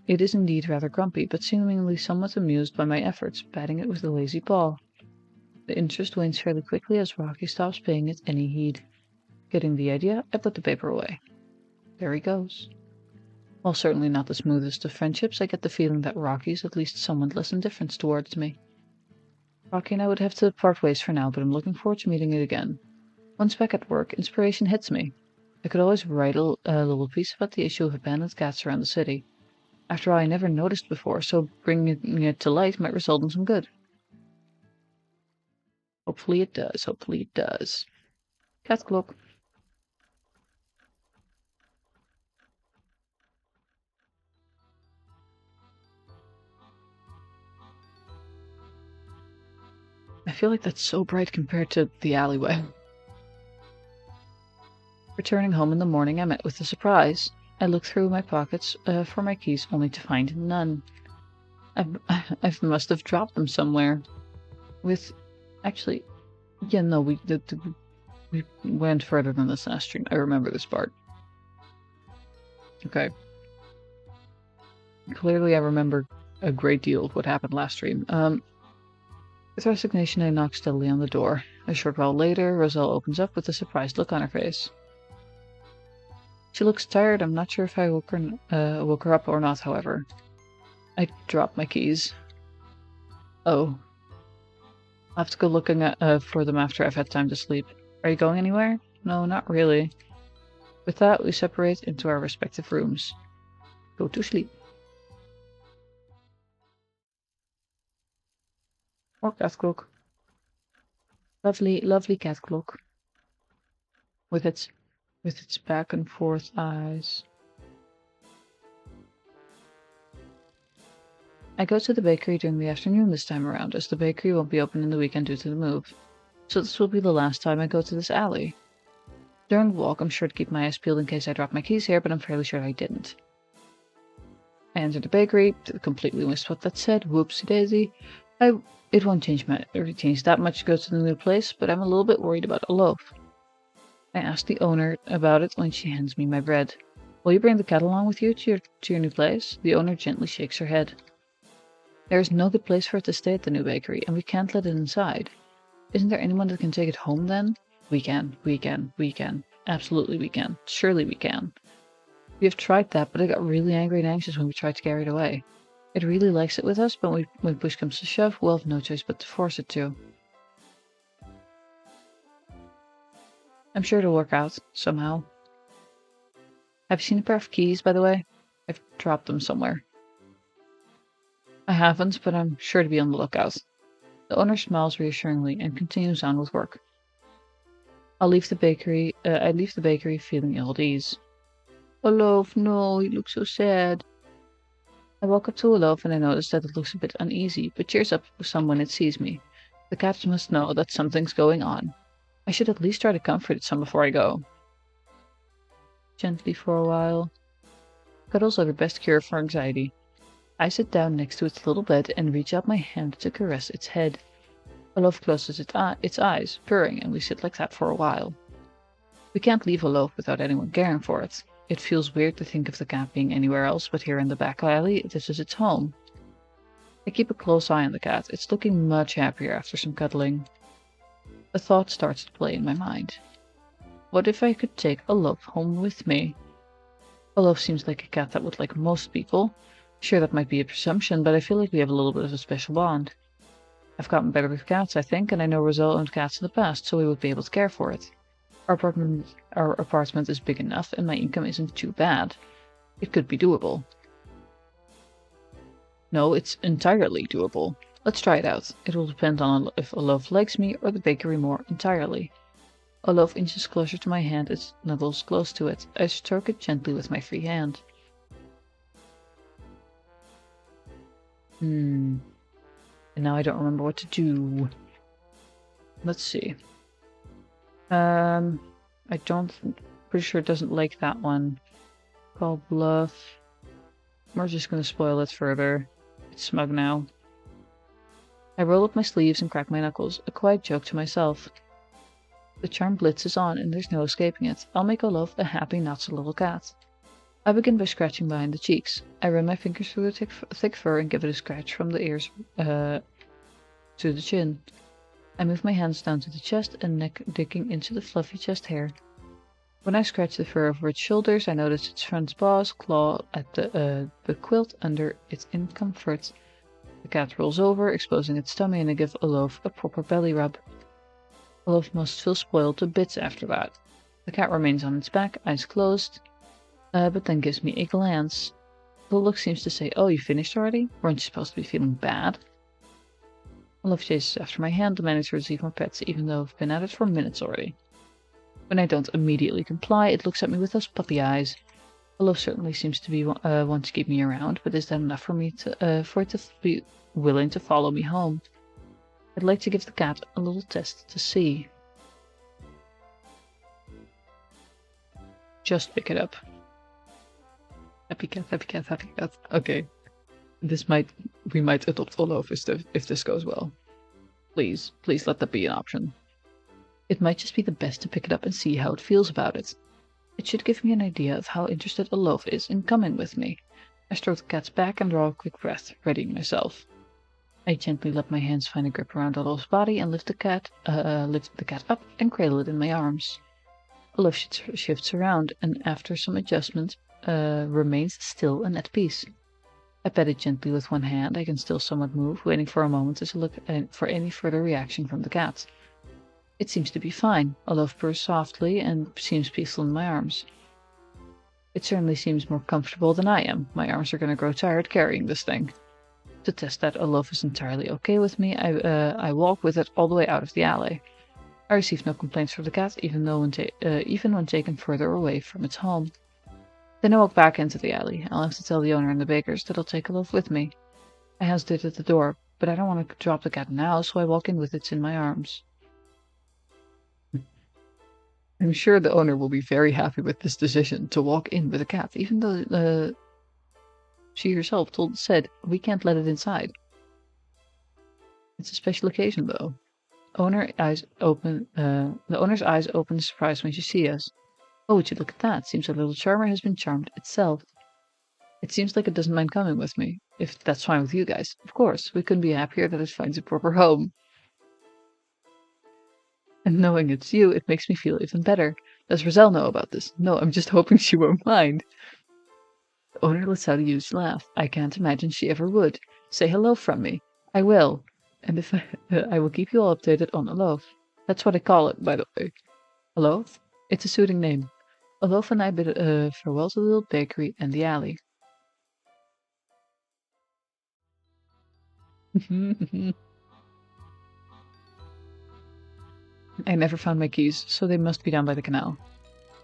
It is indeed rather grumpy, but seemingly somewhat amused by my efforts, patting it with a lazy paw. The interest wanes fairly quickly as Rocky stops paying it any heed. Getting the idea, I put the paper away. There he goes. While certainly not the smoothest of friendships, I get the feeling that Rocky's at least somewhat less indifferent towards me. Rocky and I would have to part ways for now, but I'm looking forward to meeting it again. Once back at work, inspiration hits me. I could always write a little piece about the issue of abandoned cats around the city. After all, I never noticed before, so bringing it to light might result in some good. Hopefully it does, hopefully it does. Cat clock. I feel like that's so bright compared to the alleyway. Returning home in the morning, I met with a surprise. I looked through my pockets for my keys, only to find none. I must have dropped them somewhere. Actually, yeah, no, we went further than this last stream. I remember this part. Okay. Clearly, I remember a great deal of what happened last stream. With resignation, I knock steadily on the door. A short while later, Roselle opens up with a surprised look on her face. She looks tired. I'm not sure if I woke her up or not, however. I drop my keys. Oh. I'll have to go looking for them after I've had time to sleep. Are you going anywhere? No, not really. With that, we separate into our respective rooms. Go to sleep. Or cat clock. Lovely, lovely cat clock. With its back and forth eyes. I go to the bakery during the afternoon this time around, as the bakery won't be open in the weekend due to the move. So this will be the last time I go to this alley. During the walk, I'm sure to keep my eyes peeled in case I drop my keys here, but I'm fairly sure I didn't. I enter the bakery, completely missed what that said, whoopsie daisy. It won't change that much to go to the new place, but I'm a little bit worried about a loaf. I ask the owner about it when she hands me my bread. Will you bring the cat along with you to your new place? The owner gently shakes her head. There is no good place for it to stay at the new bakery, and we can't let it inside. Isn't there anyone that can take it home then? We can. Absolutely we can. Surely we can. We have tried that, but it got really angry and anxious when we tried to carry it away. It really likes it with us, but when push comes to shove, we'll have no choice but to force it to. I'm sure it'll work out, somehow. Have you seen a pair of keys, by the way? I've dropped them somewhere. I haven't, but I'm sure to be on the lookout. The owner smiles reassuringly and continues on with work. I leave the bakery feeling ill at ease. Olaf, no, he looks so sad. I walk up to Olaf and I notice that it looks a bit uneasy, but cheers up some when it sees me. The cat must know that something's going on. I should at least try to comfort it some before I go. Gently for a while. Cuddles are the best cure for anxiety. I sit down next to its little bed and reach out my hand to caress its head. Olaf closes its eyes, purring, and we sit like that for a while. We can't leave Olaf without anyone caring for it. It feels weird to think of the cat being anywhere else but here in the back alley. This is its home. I keep a close eye on the cat. It's looking much happier after some cuddling. A thought starts to play in my mind. What if I could take Olaf home with me? Olaf seems like a cat that would like most people. Sure, that might be a presumption, but I feel like we have a little bit of a special bond. I've gotten better with cats, I think, and I know Roselle owned cats in the past, so we would be able to care for it. Our apartment is big enough, and my income isn't too bad. It could be doable. No, it's entirely doable. Let's try it out. It will depend on if Olaf likes me or the bakery more entirely. Olaf inches closer to my hand and snuggles close to it. I stroke it gently with my free hand. And now I don't remember what to do. Let's see. Pretty sure it doesn't like that one. Call bluff. We're just gonna spoil it further. It's smug now. I roll up my sleeves and crack my knuckles, a quiet joke to myself. The charm blitz is on and there's no escaping it. I'll make Olaf a happy, not-so-little cat. I begin by scratching behind the cheeks. I run my fingers through the thick fur and give it a scratch from the ears to the chin. I move my hands down to the chest and neck, digging into the fluffy chest hair. When I scratch the fur over its shoulders, I notice its front paws claw at the quilt under its in comfort. The cat rolls over, exposing its tummy, and I give Olaf a proper belly rub. Olaf must feel spoiled to bits after that. The cat remains on its back, eyes closed, but then gives me a glance. The look seems to say, "Oh, you finished already? Weren't you supposed to be feeling bad?" Olaf chases after my hand, demanding to receive more pets, even though I've been at it for minutes already. When I don't immediately comply, it looks at me with those puppy eyes. Olaf certainly seems to be want to keep me around, but is that enough for me for it to be willing to follow me home? I'd like to give the cat a little test to see. Just pick it up. Happy cat, happy cat, happy cat. Okay. We might adopt Olaf if this goes well. Please let that be an option. It might just be the best to pick it up and see how it feels about it. It should give me an idea of how interested Olaf is in coming with me. I stroke the cat's back and draw a quick breath, readying myself. I gently let my hands find a grip around Olaf's body and lift the cat up and cradle it in my arms. Olaf shifts around and, after some adjustment, remains still and at peace. I pet it gently with one hand. I can still somewhat move, waiting for a moment to look for any further reaction from the cat. It seems to be fine. Olaf purrs softly and seems peaceful in my arms. It certainly seems more comfortable than I am. My arms are going to grow tired carrying this thing. To test that Olaf is entirely okay with me, I walk with it all the way out of the alley. I receive no complaints from the cat, even when taken further away from its home. Then I walk back into the alley. I'll have to tell the owner and the bakers that I'll take Olaf with me. I hesitate at the door, but I don't want to drop the cat now, so I walk in with it in my arms. I'm sure the owner will be very happy with this decision to walk in with a cat, even though she herself said we can't let it inside. It's a special occasion, though. The owner's eyes open in surprise when she sees us. Oh, would you look at that? Seems our little charmer has been charmed itself. It seems like it doesn't mind coming with me, if that's fine with you guys. Of course, we couldn't be happier that it finds a proper home. And knowing it's you, it makes me feel even better. Does Roselle know about this? No, I'm just hoping she won't mind. The owner lets out a huge laugh. I can't imagine she ever would. Say hello from me. I will. And if I will keep you all updated on Olaf. That's what I call it, by the way. Olaf? It's a suiting name. Olaf and I bid farewell to the little bakery and the alley. I never found my keys, so they must be down by the canal.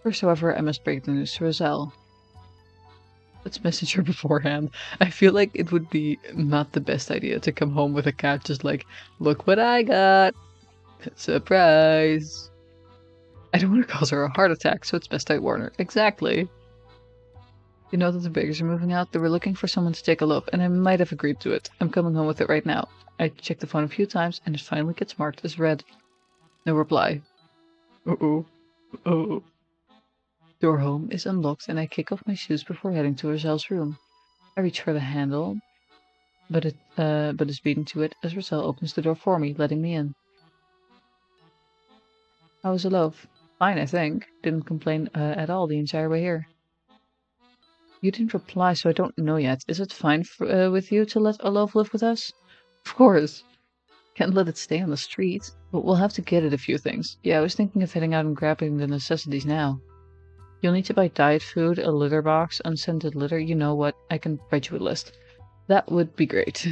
First, however, I must break the news to Roselle. Let's message her beforehand. I feel like it would be not the best idea to come home with a cat just like, look what I got! Surprise! I don't want to cause her a heart attack, so it's best I warn her. Exactly. You know that the bakers are moving out? They were looking for someone to take a look, and I might have agreed to it. I'm coming home with it right now. I check the phone a few times, and it finally gets marked as read. No reply. Uh-oh. Oh. Door home is unlocked and I kick off my shoes before heading to Roselle's room. I reach for the handle, but is beaten to it as Roselle opens the door for me, letting me in. How was the loaf? Fine, I think. Didn't complain at all the entire way here. You didn't reply, so I don't know yet. Is it fine with you to let Olaf live with us? Of course. Can't let it stay on the street. But we'll have to get it a few things. Yeah, I was thinking of heading out and grabbing the necessities now. You'll need to buy diet food, a litter box, unscented litter. You know what? I can write you a list. That would be great.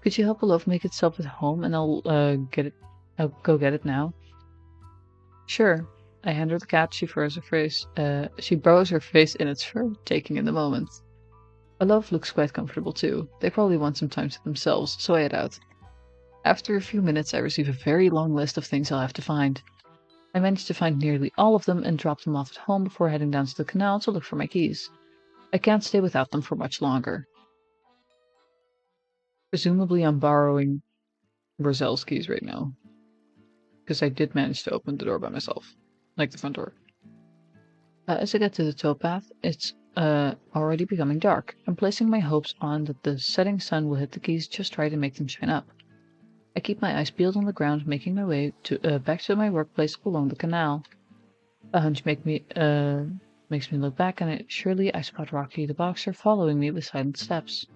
Could you help Olaf make itself at home, and I'll go get it now. Sure. I hand her the cat. She furrows her face. She burrows her face in its fur, taking in the moment. Olaf looks quite comfortable too. They probably want some time to themselves, so I head out. After a few minutes, I receive a very long list of things I'll have to find. I manage to find nearly all of them and drop them off at home before heading down to the canal to look for my keys. I can't stay without them for much longer. Presumably, I'm borrowing Roselle's keys right now, because I did manage to open the door by myself, like the front door. As I get to the towpath, it's already becoming dark. I'm placing my hopes on that the setting sun will hit the keys just right and make them shine up. I keep my eyes peeled on the ground, making my way back to my workplace along the canal. A hunch makes me look back, and surely I spot Rocky the boxer following me with silent steps.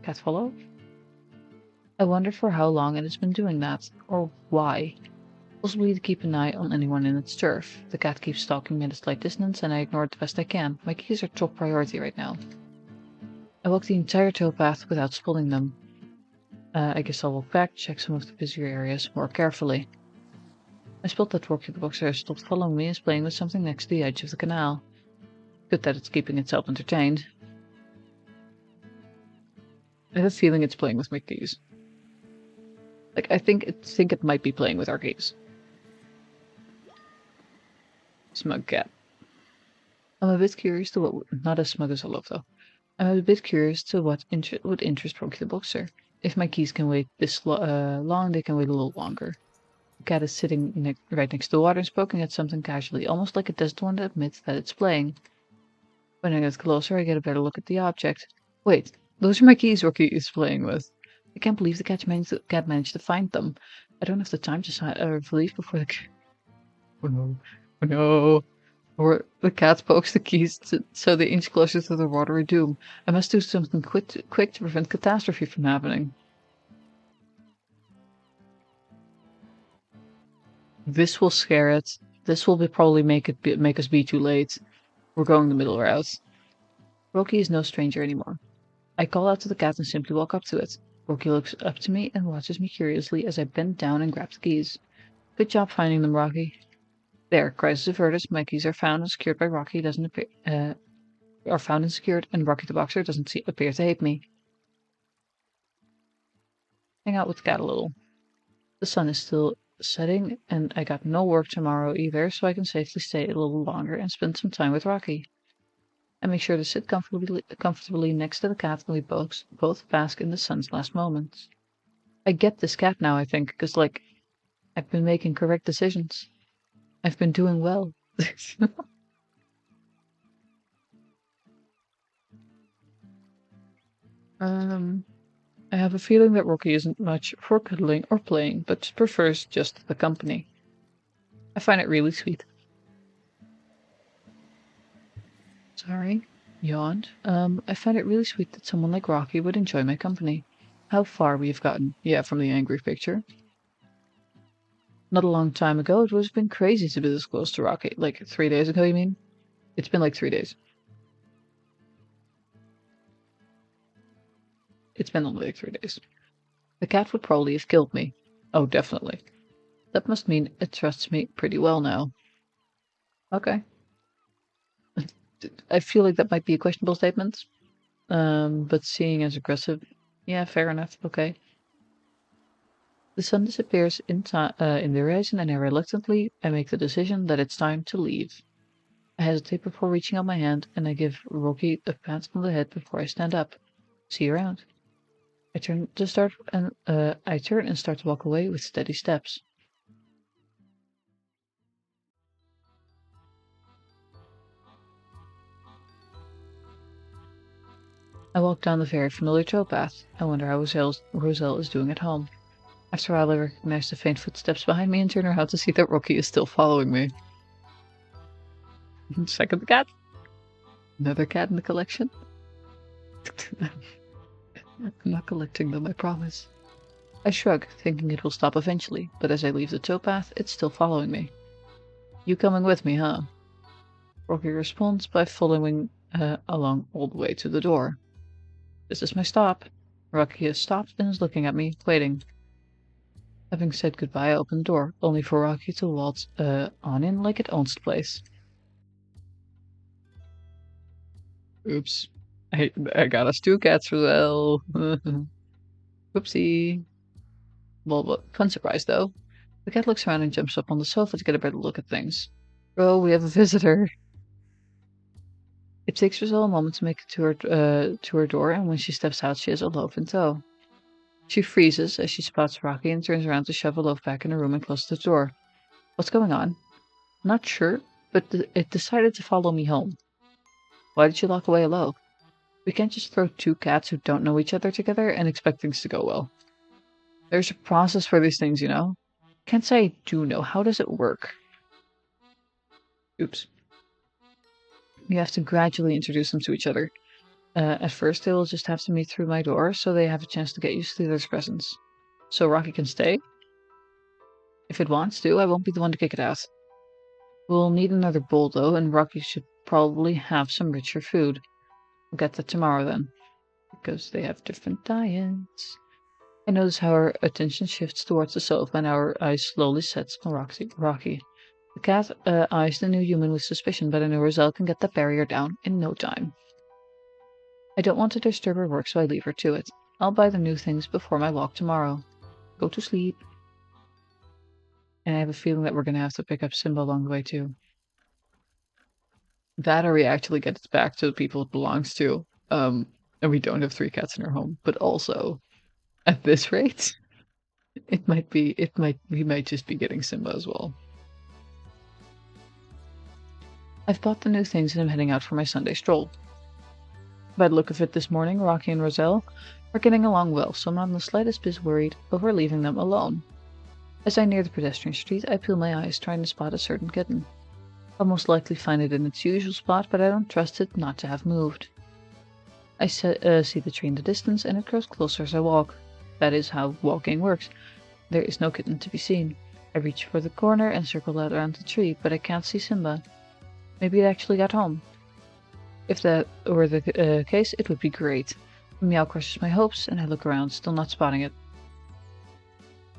Cat follow? I wonder for how long it has been doing that, or why. Possibly to keep an eye on anyone in its turf. The cat keeps stalking me at a slight distance, and I ignore it the best I can. My keys are top priority right now. I walk the entire towpath without spotting them. I guess I'll walk back, check some of the busier areas more carefully. I spot that Rocky the boxer has stopped following me and is playing with something next to the edge of the canal. Good that it's keeping itself entertained. I have a feeling it's playing with my keys. Like, I think it might be playing with our keys. Smug cat. I'm a bit curious to what... Not as smug as I love, though. I'm a bit curious to what would interest Rocky the boxer. If my keys can wait this long, they can wait a little longer. The cat is sitting right next to the water and poking at something casually, almost like it doesn't want to admit that it's playing. When I get closer, I get a better look at the object. Wait, those are my keys Rocky is playing with. I can't believe the cat managed to find them. I don't have the time to leave before the cat... Oh no. Oh no. Or the cat pokes the keys so they inch closer to the watery doom. I must do something quick to prevent catastrophe from happening. This will scare it. This will probably make us be too late. We're going the middle route. Rocky is no stranger anymore. I call out to the cat and simply walk up to it. Rocky looks up to me and watches me curiously as I bend down and grab the keys. Good job finding them, Rocky. There, crisis averted. My keys are found and secured by Rocky. Doesn't appear, are found and secured, and Rocky the boxer doesn't appear to hate me. Hang out with the cat a little. The sun is still setting, and I got no work tomorrow either, so I can safely stay a little longer and spend some time with Rocky. I make sure to sit comfortably next to the cat, and we both bask in the sun's last moments. I get this cat now, I think, because, like, I've been making correct decisions. I've been doing well. I have a feeling that Rocky isn't much for cuddling or playing, but prefers just the company. I find it really sweet. Sorry, yawned. I find it really sweet that someone like Rocky would enjoy my company. How far we have gotten. Yeah, from the angry picture. Not a long time ago, it would have been crazy to be this close to Rocky. Like 3 days ago, you mean? It's been like 3 days. It's been only like 3 days. The cat would probably have killed me. Oh, definitely. That must mean it trusts me pretty well now. Okay. I feel like that might be a questionable statement. But seeing as aggressive, yeah, fair enough. Okay. The sun disappears in the horizon, and I make the decision that it's time to leave. I hesitate before reaching out my hand, and I give Rocky a pat on the head before I stand up. See you around. I turn and start to walk away with steady steps. I walk down the very familiar towpath. I wonder how Roselle is doing at home. After a while, I recognize the faint footsteps behind me and turn around to see that Rocky is still following me. Second cat. Another cat in the collection. I'm not collecting them, I promise. I shrug, thinking it will stop eventually, but as I leave the towpath, it's still following me. You coming with me, huh? Rocky responds by following along all the way to the door. This is my stop. Rocky has stopped and is looking at me, waiting. Having said goodbye, I open the door, only for Rocky to waltz on in like it owns the place. Oops. I got us 2 cats as well. Whoopsie. Well, fun surprise though. The cat looks around and jumps up on the sofa to get a better look at things. Oh, we have a visitor. It takes Roselle a moment to make it to her door, and when she steps out, she has a loaf in tow. She freezes as she spots Rocky and turns around to shove a loaf back in her room and close the door. What's going on? Not sure, but it decided to follow me home. Why did you lock away a loaf? We can't just throw 2 cats who don't know each other together and expect things to go well. There's a process for these things, you know. Can't say I do know. How does it work? Oops. You have to gradually introduce them to each other. At first, they will just have to meet through my door, so they have a chance to get used to the other's presence. So Rocky can stay? If it wants to, I won't be the one to kick it out. We'll need another bowl, though, and Rocky should probably have some richer food. We'll get that tomorrow, then. Because they have different diets. I notice how our attention shifts towards the sofa, and our eyes slowly set on Rocky. The cat eyes the new human with suspicion, but I know Roselle can get that barrier down in no time. I don't want to disturb her work, so I leave her to it. I'll buy the new things before my walk tomorrow. Go to sleep. And I have a feeling that we're going to have to pick up Simba along the way, too. That or we actually get it back to the people it belongs to. And we don't have 3 cats in our home. But also, at this rate, we might just be getting Simba as well. I've bought the new things and I'm heading out for my Sunday stroll. By the look of it this morning, Rocky and Roselle are getting along well, so I'm not in the slightest bit worried over leaving them alone. As I near the pedestrian street, I peel my eyes, trying to spot a certain kitten. I'll most likely find it in its usual spot, but I don't trust it not to have moved. I see the tree in the distance, and it grows closer as I walk. That is how walking works. There is no kitten to be seen. I reach for the corner and circle out around the tree, but I can't see Simba. Maybe it actually got home. If that were the case, it would be great. A meow crushes my hopes, and I look around, still not spotting it.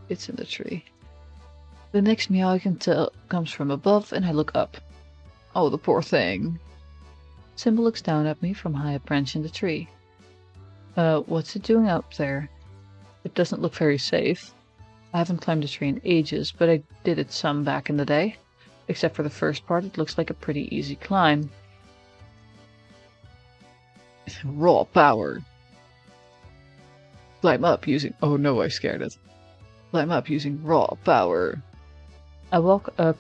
It's in the tree. The next meow I can tell comes from above, and I look up. Oh, the poor thing. Simba looks down at me from high a branch in the tree. What's it doing up there? It doesn't look very safe. I haven't climbed a tree in ages, but I did it some back in the day. Except for the first part, it looks like a pretty easy climb. Raw power. Climb up using... Oh no, I scared it. Climb up using raw power. I walk up,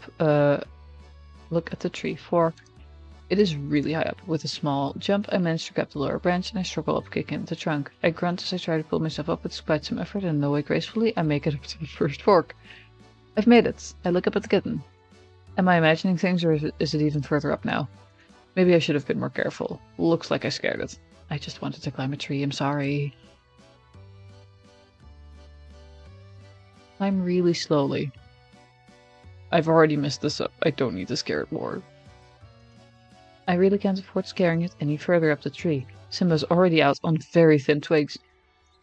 look at the tree fork. It is really high up. With a small jump, I manage to grab the lower branch and I struggle up, kicking the trunk. I grunt as I try to pull myself up with quite some effort, and no way gracefully, I make it up to the first fork. I've made it. I look up at the kitten. Am I imagining things, or is it even further up now? Maybe I should have been more careful. Looks like I scared it. I just wanted to climb a tree, I'm sorry. Climb really slowly. I've already messed this up. I don't need to scare it more. I really can't afford scaring it any further up the tree. Simba's already out on very thin twigs.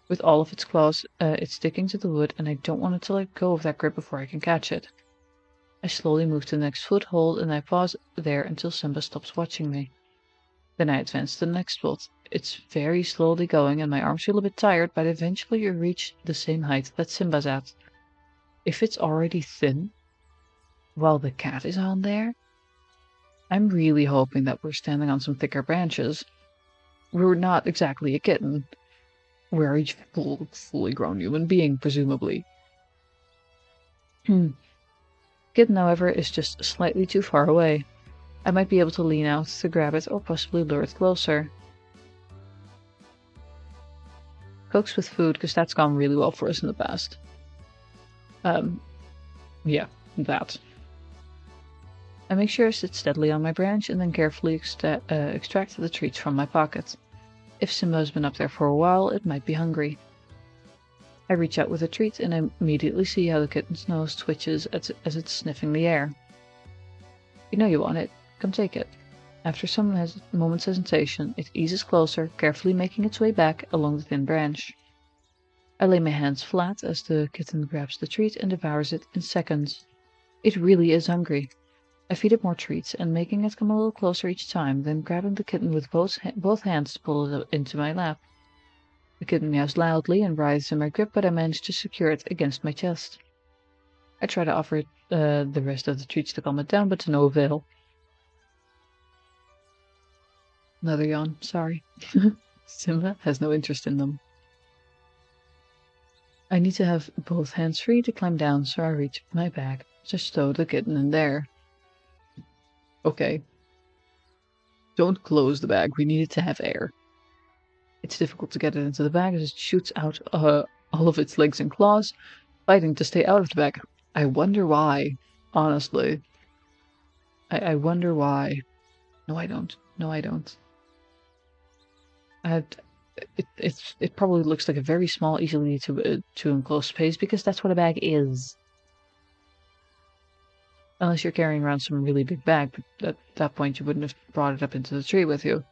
With all of its claws, it's sticking to the wood, and I don't want it to let go of that grip before I can catch it. I slowly move to the next foothold, and I pause there until Simba stops watching me. Then I advance to the next spot. It's very slowly going, and my arms feel a bit tired, but eventually you reach the same height that Simba's at. If it's already thin, while the cat is on there, I'm really hoping that we're standing on some thicker branches. We're not exactly a kitten. We're a fully grown human being, presumably. Kitten, however, is just slightly too far away. I might be able to lean out to grab it or possibly lure it closer. Cokes with food, because that's gone really well for us in the past. Yeah, that. I make sure I sit steadily on my branch and then carefully extract the treats from my pocket. If Simba has been up there for a while, it might be hungry. I reach out with a treat and I immediately see how the kitten's nose twitches as it's sniffing the air. You know you want it. Come take it. After some moment's hesitation, it eases closer, carefully making its way back along the thin branch. I lay my hands flat as the kitten grabs the treat and devours it in seconds. It really is hungry. I feed it more treats and making it come a little closer each time, then grabbing the kitten with both hands to pull it into my lap. The kitten meows loudly and writhes in my grip, but I manage to secure it against my chest. I try to offer it the rest of the treats to calm it down, but to no avail. Another yawn, sorry. Simba has no interest in them. I need to have both hands free to climb down, so I reach my bag to stow the kitten in there. Okay. Don't close the bag, we need it to have air. It's difficult to get it into the bag as it shoots out all of its legs and claws, fighting to stay out of the bag. I wonder why, honestly. I wonder why. No, I don't. No, I don't. It probably looks like a very small, easily to enclose space because that's what a bag is. Unless you're carrying around some really big bag, but at that point you wouldn't have brought it up into the tree with you.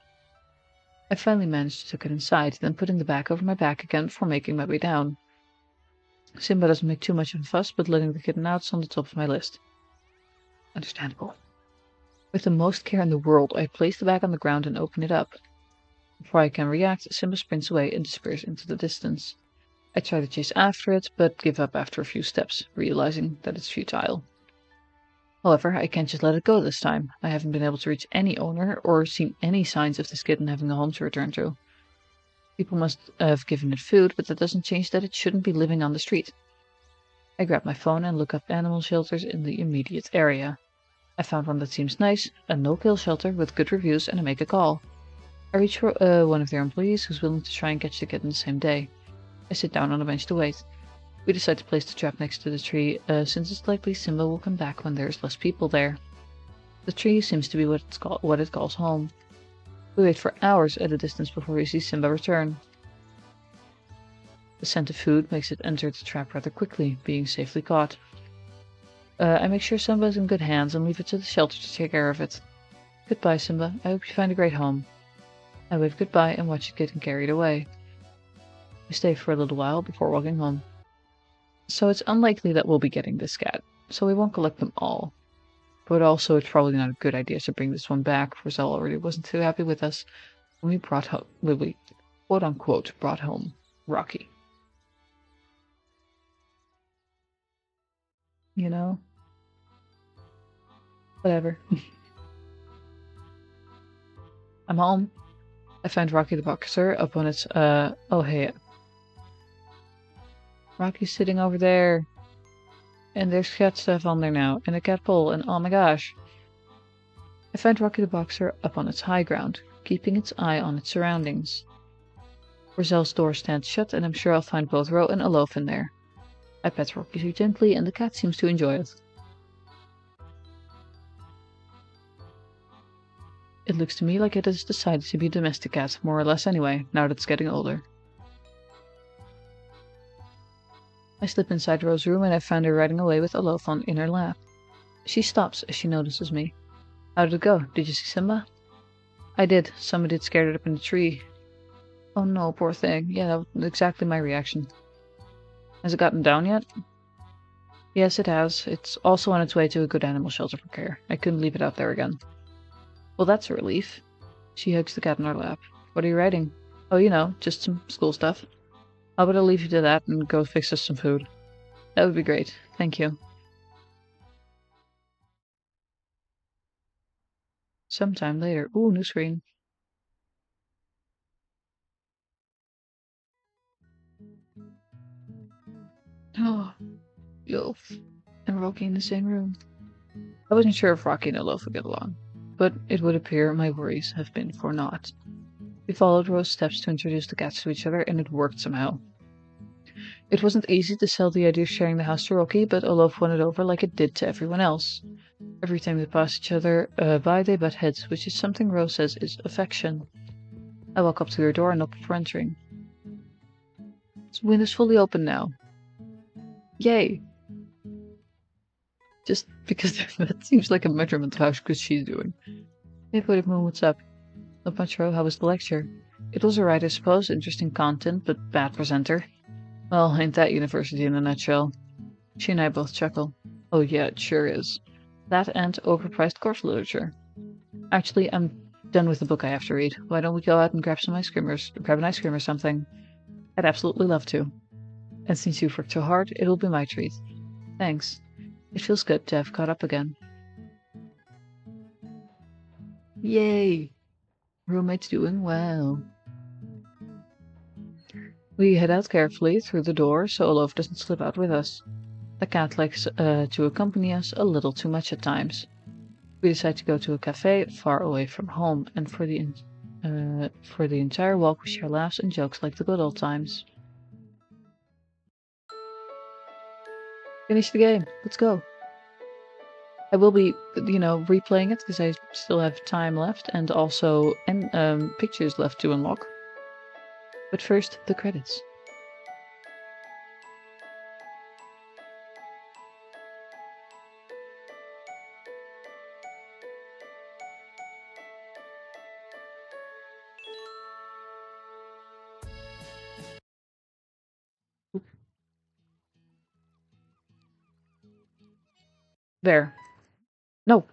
I finally managed to tuck it inside, then putting the bag over my back again before making my way down. Simba doesn't make too much of a fuss, but letting the kitten out is on the top of my list. Understandable. With the most care in the world, I place the bag on the ground and open it up. Before I can react, Simba sprints away and disappears into the distance. I try to chase after it, but give up after a few steps, realizing that it's futile. However, I can't just let it go this time. I haven't been able to reach any owner or seen any signs of this kitten having a home to return to. People must have given it food, but that doesn't change that it shouldn't be living on the street. I grab my phone and look up animal shelters in the immediate area. I found one that seems nice, a no-kill shelter with good reviews, and I make a call. I reach for one of their employees who's willing to try and catch the kitten the same day. I sit down on a bench to wait. We decide to place the trap next to the tree, since it's likely Simba will come back when there's less people there. The tree seems to be what it calls home. We wait for hours at a distance before we see Simba return. The scent of food makes it enter the trap rather quickly, being safely caught. I make sure Simba is in good hands and leave it to the shelter to take care of it. Goodbye, Simba. I hope you find a great home. I wave goodbye and watch it getting carried away. I stay for a little while before walking home. So it's unlikely that we'll be getting this cat, so we won't collect them all. But also, it's probably not a good idea to bring this one back. Roselle already wasn't too happy with us when we quote-unquote brought home Rocky. You know? Whatever. I'm home. I found Rocky the boxer up on its, oh hey. Rocky's sitting over there. And there's cat stuff on there now, and a cat pole, and oh my gosh. I find Rocky the boxer up on its high ground, keeping its eye on its surroundings. Roselle's door stands shut, and I'm sure I'll find both Ro and Alof in there. I pet Rocky gently, and the cat seems to enjoy it. It looks to me like it has decided to be a domestic cat, more or less anyway, now that it's getting older. I slip inside Ro's room and I find her riding away with Alof in her lap. She stops as she notices me. How did it go? Did you see Simba? I did. Somebody had scared it up in the tree. Oh no, poor thing. Yeah, that was exactly my reaction. Has it gotten down yet? Yes, it has. It's also on its way to a good animal shelter for care. I couldn't leave it out there again. Well, that's a relief. She hugs the cat in her lap. What are you writing? Oh, you know, just some school stuff. How about I leave you to that and go fix us some food? That would be great. Thank you. Sometime later. Ooh, new screen. Oh, Loaf and Rocky in the same room. I wasn't sure if Rocky and Loaf would get along, but it would appear my worries have been for naught. We followed Rose's steps to introduce the cats to each other, and it worked somehow. It wasn't easy to sell the idea of sharing the house to Rocky, but Olaf won it over like it did to everyone else. Every time they pass each other by, they butt heads, which is something Rose says is affection. I walk up to her door and knock before entering. The window is fully open now. Yay! Just because that seems like a measurement of how good she's doing. Hey, Moon, what's up? Not much, Ro. How was the lecture? It was alright, I suppose. Interesting content, but bad presenter. Well, ain't that university in a nutshell? She and I both chuckle. Oh yeah, it sure is. That and overpriced course literature. Actually, I'm done with the book I have to read. Why don't we go out and grab an ice cream or something? I'd absolutely love to. And since you've worked so hard, it'll be my treat. Thanks. It feels good to have caught up again. Yay! Roommate's doing well. We head out carefully through the door so Olaf doesn't slip out with us. The cat likes to accompany us a little too much at times. We decide to go to a cafe far away from home, and for the entire walk we share laughs and jokes like the good old times. Finish the game. Let's go. I will be, replaying it because I still have time left and also pictures left to unlock. But first, the credits. There. No.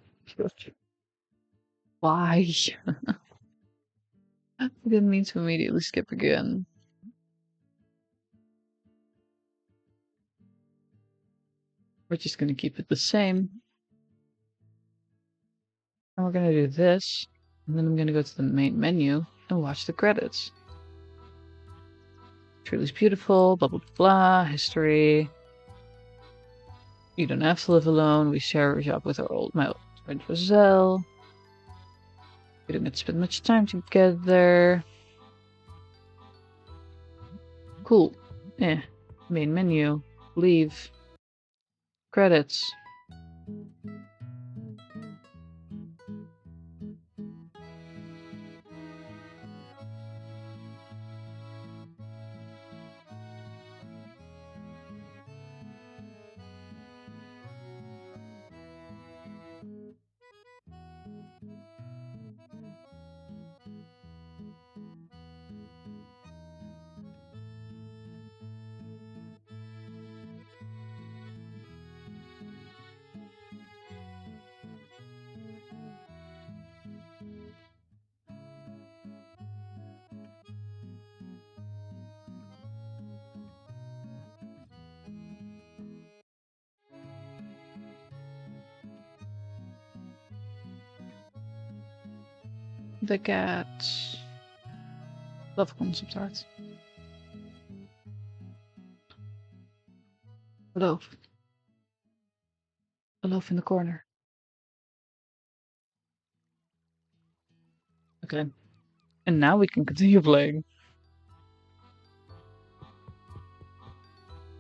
Why? I didn't mean to immediately skip again. We're just going to keep it the same. And we're going to do this. And then I'm going to go to the main menu and watch the credits. Truly's beautiful, blah, blah, blah, history. You don't have to live alone. We share a job with my old friend Roselle. We don't get to spend much time together. Cool. Main menu. Leave. Credits. The cat. Love concept art. A loaf. A loaf in the corner. Okay. And now we can continue playing.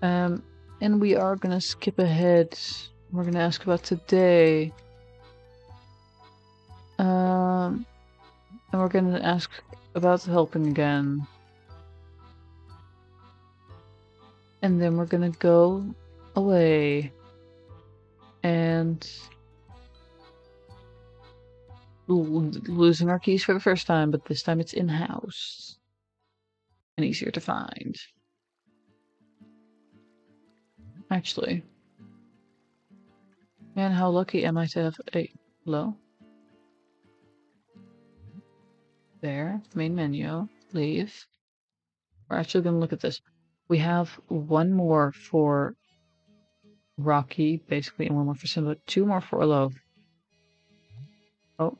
And we are gonna skip ahead. We're gonna ask about today. And we're gonna ask about helping again. And then we're gonna go away. And losing our keys for the first time, but this time it's in-house. And easier to find. Actually. Man, how lucky am I to have a... Hello? There. Main menu. Leave. We're actually going to look at this. We have one more for Rocky, basically, and one more for Simba. 2 more for Olof. Oh.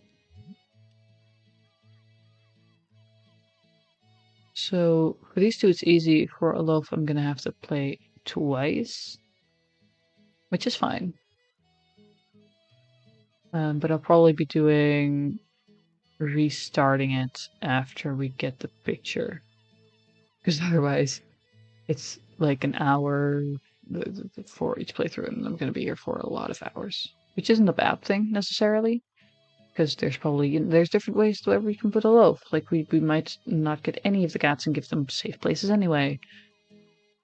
So, for these 2, it's easy. For Olof, I'm going to have to play twice. Which is fine. But I'll probably be doing restarting it after we get the picture. Because otherwise, it's like an hour for each playthrough, and I'm going to be here for a lot of hours. Which isn't a bad thing, necessarily. Because there's different ways to where we can put a loaf. Like, we might not get any of the cats and give them safe places anyway.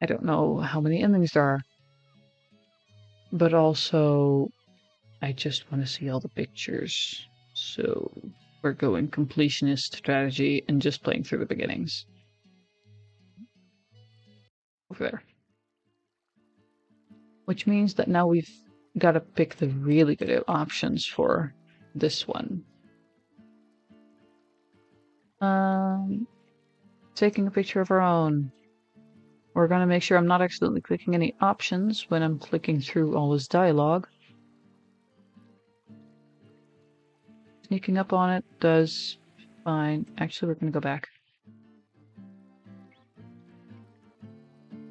I don't know how many endings there are. But also, I just want to see all the pictures. So we're going completionist strategy and just playing through the beginnings. Over there. Which means that now we've got to pick the really good options for this one. Taking a picture of our own. We're going to make sure I'm not accidentally clicking any options when I'm clicking through all this dialogue. Sneaking up on it does fine. Actually, we're going to go back.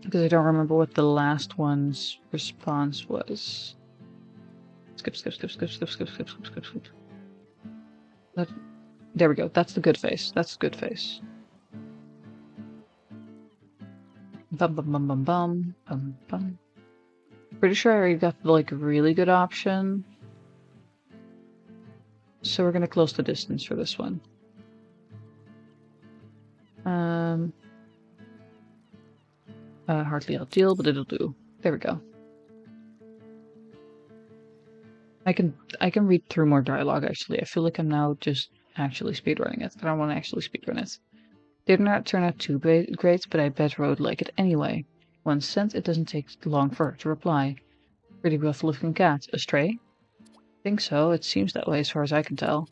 Because I don't remember what the last one's response was. Skip. There we go. That's the good face. That's the good face. Bum. Pretty sure I already got the, like, really good option. So we're gonna close the distance for this one. Hardly ideal, but it'll do. There we go. I can read through more dialogue, actually. I feel like I'm now just actually speedrunning it. I don't want to actually speedrun it. Did not turn out too great, but I bet Road like it anyway. Once sent, it doesn't take long for her to reply. Pretty rough-looking cat. A stray? Think so. It seems that way as far as I can tell.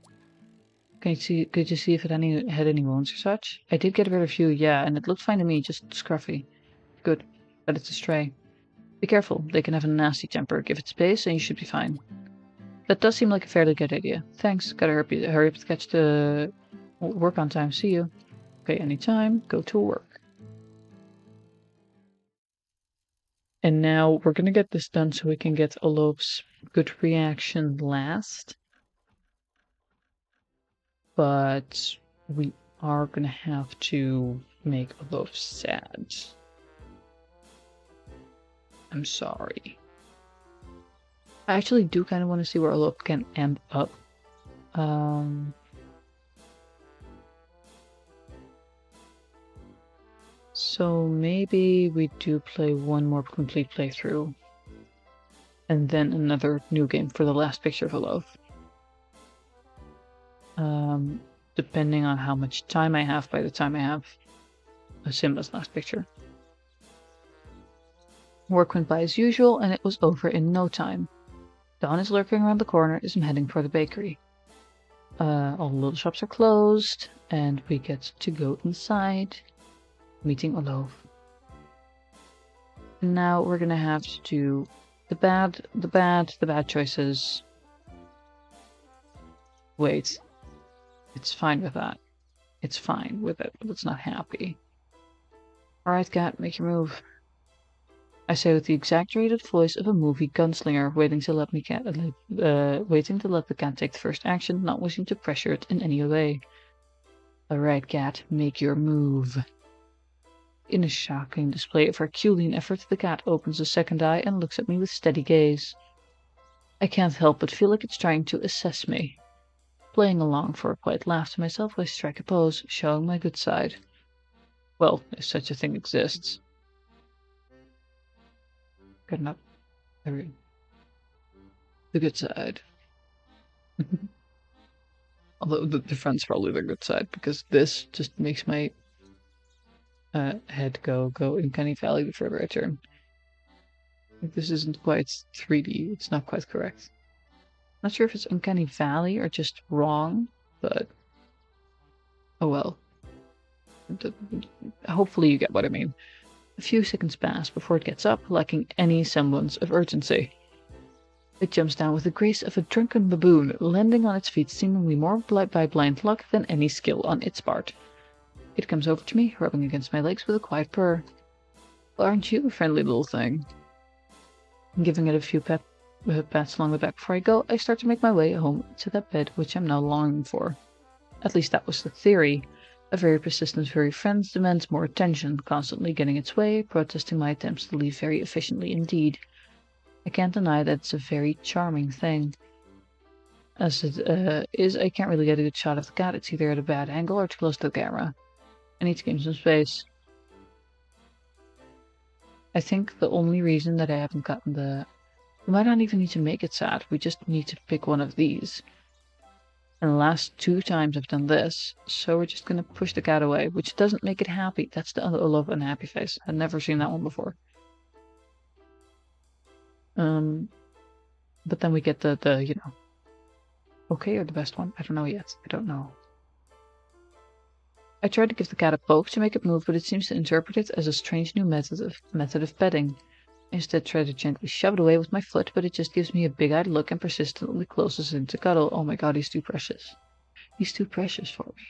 Could you see if it had any wounds or such? I did get rid of a few, yeah, and it looked fine to me, just scruffy. Good, but it's a stray. Be careful, they can have a nasty temper. Give it space and you should be fine. That does seem like a fairly good idea. Thanks, gotta hurry up to catch the work on time. See you. Okay, anytime, go to work. And now we're gonna get this done so we can get Olof's good reaction last. But we are gonna have to make Olof sad. I'm sorry. I actually do kind of want to see where Olof can end up. So maybe we do play one more complete playthrough. And then another new game for the last picture of Olof. Depending on how much time I have by the time I have Simba's last picture. Work went by as usual, and it was over in no time. Dawn is lurking around the corner as I'm heading for the bakery. All the little shops are closed, and we get to go inside, meeting Olof. And now we're gonna have to do the bad choices. Wait. It's fine with that. It's fine with it, but it's not happy. Alright, cat, make your move. I say with the exaggerated voice of a movie gunslinger, waiting to let the cat take the first action, not wishing to pressure it in any way. Alright, cat, make your move. In a shocking display of Herculean effort, the cat opens a second eye and looks at me with steady gaze. I can't help but feel like it's trying to assess me. Playing along for a quiet laugh to myself, I strike a pose, showing my good side. Well, if such a thing exists. Good enough. The good side. Although the front's probably the good side, because this just makes my head go uncanny valley the further I turn. This isn't quite 3D, it's not quite correct. Not sure if it's uncanny valley or just wrong, but oh well. Hopefully you get what I mean. A few seconds pass before it gets up, lacking any semblance of urgency. It jumps down with the grace of a drunken baboon, landing on its feet seemingly more by blind luck than any skill on its part. It comes over to me, rubbing against my legs with a quiet purr. Well, aren't you a friendly little thing? Giving it a few pats along the back before I go, I start to make my way home to that bed which I'm now longing for. At least that was the theory. A very persistent furry friend demands more attention, constantly getting its way, protesting my attempts to leave very efficiently indeed. I can't deny that it's a very charming thing. As it is, I can't really get a good shot of the cat. It's either at a bad angle or too close to the camera. I need to gain some space. I think the only reason that I haven't gotten the... We might not even need to make it sad. We just need to pick one of these. And the last 2 times I've done this, so we're just gonna push the cat away, which doesn't make it happy. That's the love unhappy face. I've never seen that one before. But then we get the you know, okay, or the best one. I don't know yet. I don't know. I tried to give the cat a poke to make it move, but it seems to interpret it as a strange new method of petting. I instead tried to gently shove it away with my foot, but it just gives me a big-eyed look and persistently closes in to cuddle. Oh my god, he's too precious. He's too precious for me.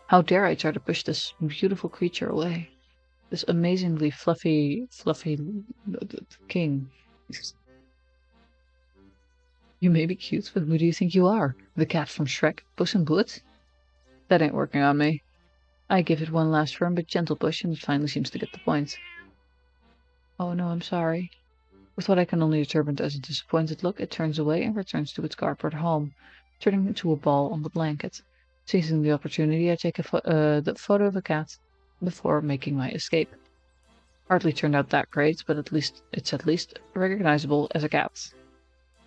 How dare I try to push this beautiful creature away? This amazingly fluffy king. You may be cute, but who do you think you are? The cat from Shrek, Puss in Boots? That ain't working on me. I give it one last firm but gentle push, and it finally seems to get the point. Oh no, I'm sorry. With what I can only interpret as a disappointed look, it turns away and returns to its cardboard home, turning into a ball on the blanket. Seizing the opportunity, I take the photo of a cat before making my escape. Hardly turned out that great, but it's at least recognizable as a cat.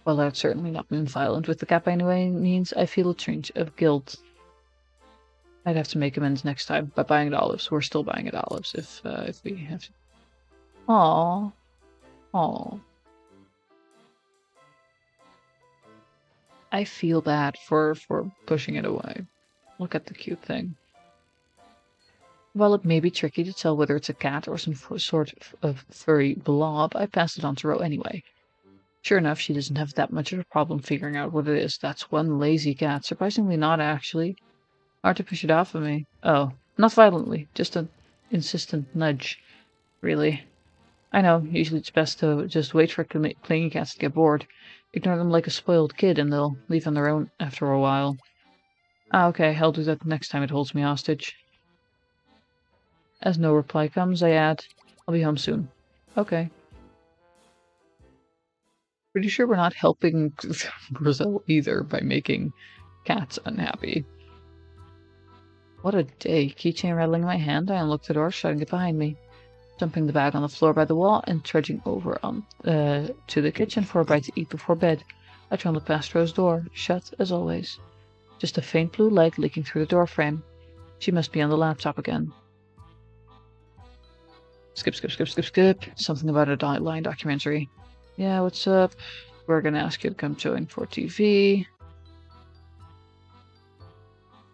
While I've certainly not been violent with the cat by any means, I feel a twinge of guilt. I'd have to make amends next time by buying at Olives. We're still buying at Olives if we have to. Aww. Aww. I feel bad for pushing it away. Look at the cute thing. While it may be tricky to tell whether it's a cat or some sort of furry blob, I passed it on to Ro anyway. Sure enough, she doesn't have that much of a problem figuring out what it is. That's one lazy cat. Surprisingly not, actually. Hard to push it off of me. Oh, not violently, just an insistent nudge. Really. I know, usually it's best to just wait for playing cats to get bored. Ignore them like a spoiled kid and they'll leave on their own after a while. Ah, okay, I'll do that the next time it holds me hostage. As no reply comes, I add, I'll be home soon. Okay. Pretty sure we're not helping Grizel either by making cats unhappy. What a day. Keychain rattling in my hand, I unlocked the door, shutting it behind me. Dumping the bag on the floor by the wall and trudging over to the kitchen for a bite to eat before bed. I trundled past Ro's door, shut as always. Just a faint blue light leaking through the doorframe. She must be on the laptop again. Skip. Something about a line documentary. Yeah, what's up? We're gonna ask you to come join for TV.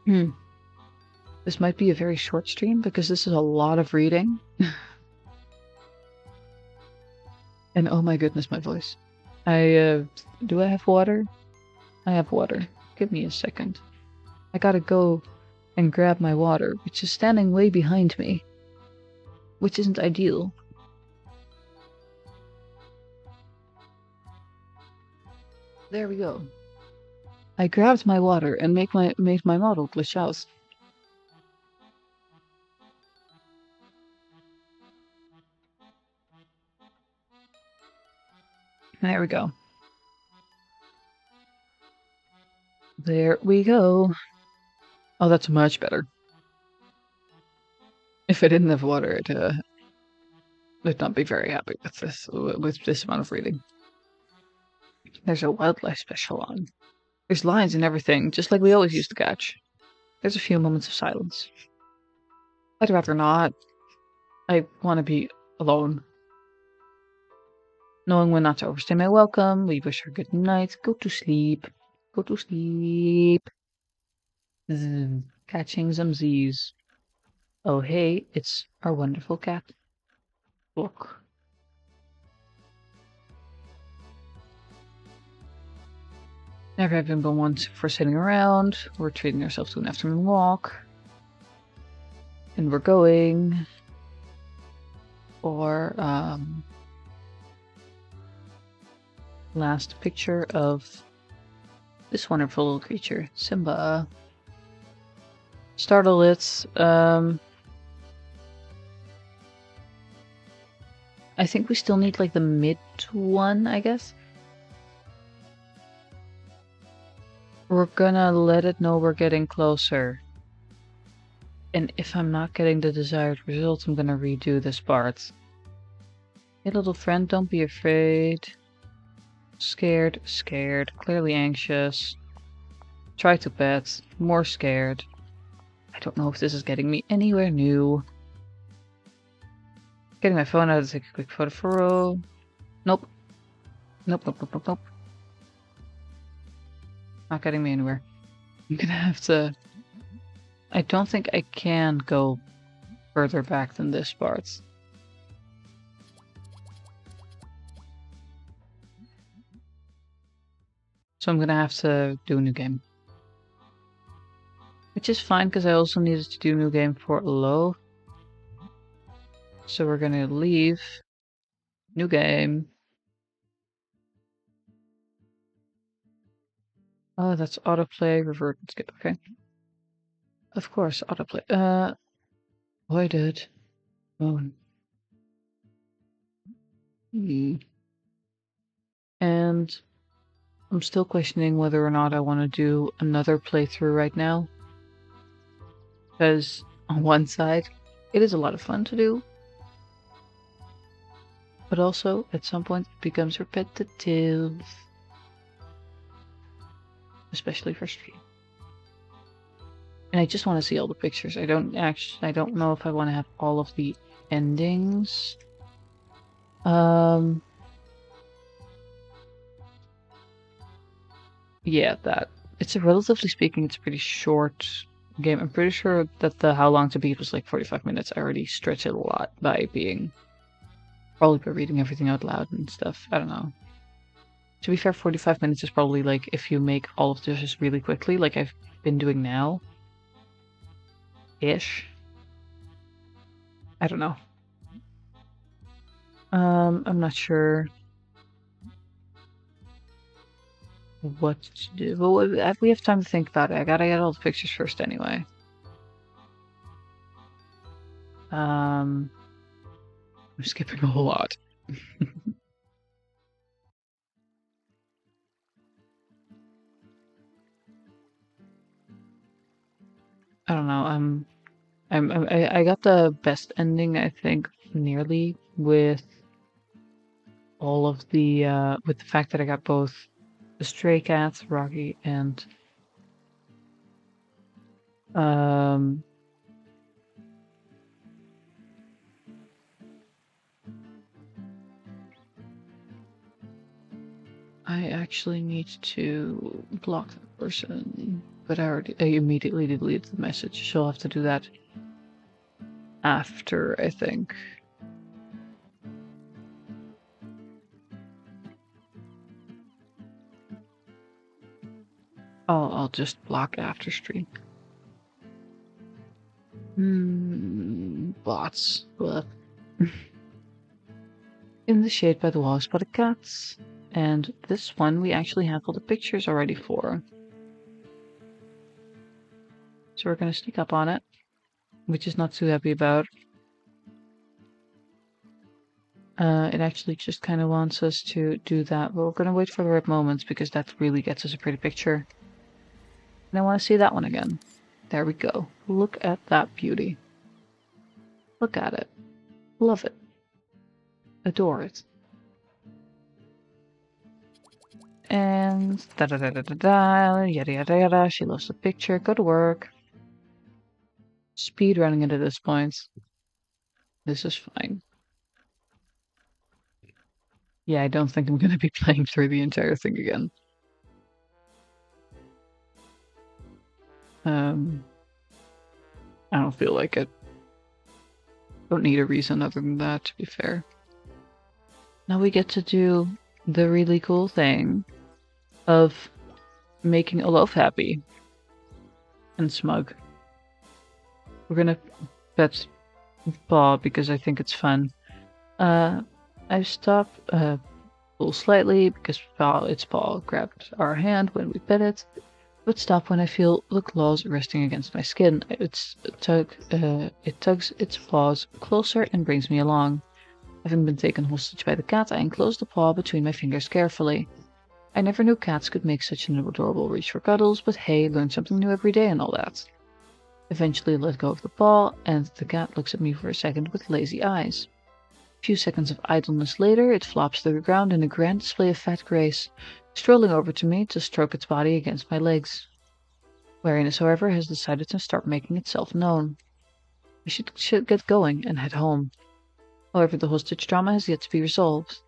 This might be a very short stream because this is a lot of reading. And oh my goodness, my voice. Do I have water? I have water. Give me a second. I gotta go and grab my water, which is standing way behind me. Which isn't ideal. There we go. I grabbed my water and made my model glitch out. There we go. There we go. Oh, that's much better. If I didn't have water, I'd not be very happy with this amount of reading. There's a wildlife special on. There's lines and everything, just like we always used to catch. There's a few moments of silence. I'd rather not. I want to be alone. Knowing when not to overstay my welcome, we wish her good night. Go to sleep. Go to sleep. Catching some Z's. Oh hey, it's our wonderful cat. Look. Never having been one for sitting around. We're treating ourselves to an afternoon walk. And we're going for last picture of this wonderful little creature, Simba. Startle it. I think we still need like the mid one, I guess. We're gonna let it know we're getting closer. And if I'm not getting the desired result, I'm gonna redo this part. Hey little friend, don't be afraid. Scared, clearly anxious. Try to pet, more scared. I don't know if this is getting me anywhere new. Getting my phone out to take a quick photo for row. Nope. Nope. Not getting me anywhere. I'm gonna have to... I don't think I can go further back than this part. So I'm gonna have to do a new game. Which is fine, because I also needed to do a new game for low. So we're gonna leave. New game. Oh, that's autoplay, revert, and skip, okay. Of course, autoplay. Why did? Oh. And I'm still questioning whether or not I want to do another playthrough right now. Because on one side, it is a lot of fun to do. But also, at some point, it becomes repetitive. Especially for stream. And I just want to see all the pictures. I don't know if I want to have all of the endings. Yeah, that. It's relatively speaking, it's a pretty short game. I'm pretty sure that the how long to beat was like 45 minutes. I already stretched it a lot by probably by reading everything out loud and stuff. I don't know. To be fair, 45 minutes is probably like if you make all of this really quickly, like I've been doing now. Ish. I don't know. I'm not sure what to do. Well, we have time to think about it. I gotta get all the pictures first anyway. I'm skipping a whole lot. I don't know. I got the best ending, I think, nearly with all of the with the fact that I got both the stray cats, Rocky, and I actually need to block that person, but I immediately deleted the message, so I'll have to do that after, I think. I'll just block after stream. Bots. Well. In the shade by the wall, spotted cats. And this one we actually have all the pictures already for. So we're gonna sneak up on it, which is not too happy about. It actually just kind of wants us to do that, but we're gonna wait for the right moments because that really gets us a pretty picture. And I want to see that one again. There we go. Look at that beauty. Look at it. Love it. Adore it. And da da da da da da, yada yada yada. She loves the picture. Go to work. Speed running into this point. This is fine. Yeah, I don't think I'm gonna be playing through the entire thing again. I don't feel like it. Don't need a reason other than that, to be fair. Now we get to do the really cool thing of making Olof happy and smug. We're gonna pet Paw because I think it's fun. I stop pull slightly because Paw grabbed our hand when we pet it. but stop when I feel the claws resting against my skin. It tugs its paws closer and brings me along. Having been taken hostage by the cat, I enclose the paw between my fingers carefully. I never knew cats could make such an adorable reach for cuddles, but hey, learn something new every day and all that. Eventually let go of the paw, and the cat looks at me for a second with lazy eyes. A few seconds of idleness later, it flops to the ground in a grand display of fat grace, strolling over to me to stroke its body against my legs. Wariness, however, has decided to start making itself known. I should get going and head home. However, the hostage drama has yet to be resolved.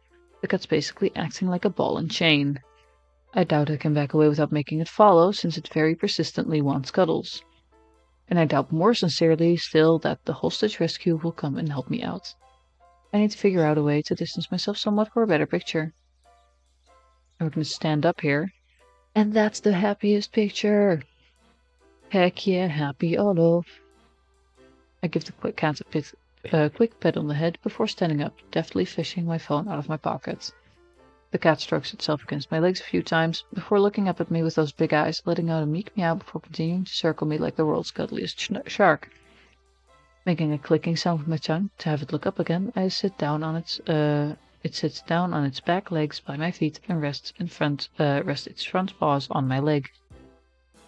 The cat's basically acting like a ball and chain. I doubt I can back away without making it follow, since it very persistently wants cuddles. And I doubt more sincerely still that the hostage rescue will come and help me out. I need to figure out a way to distance myself somewhat for a better picture. I'm going to stand up here. And that's the happiest picture! Heck yeah, happy Olof! I give the cat a quick pet on the head before standing up, deftly fishing my phone out of my pocket. The cat strokes itself against my legs a few times, before looking up at me with those big eyes, letting out a meek meow before continuing to circle me like the world's cuddliest shark. Making a clicking sound with my tongue to have it look up again, I sit down on it sits down on its back legs by my feet and rests its front paws on my leg.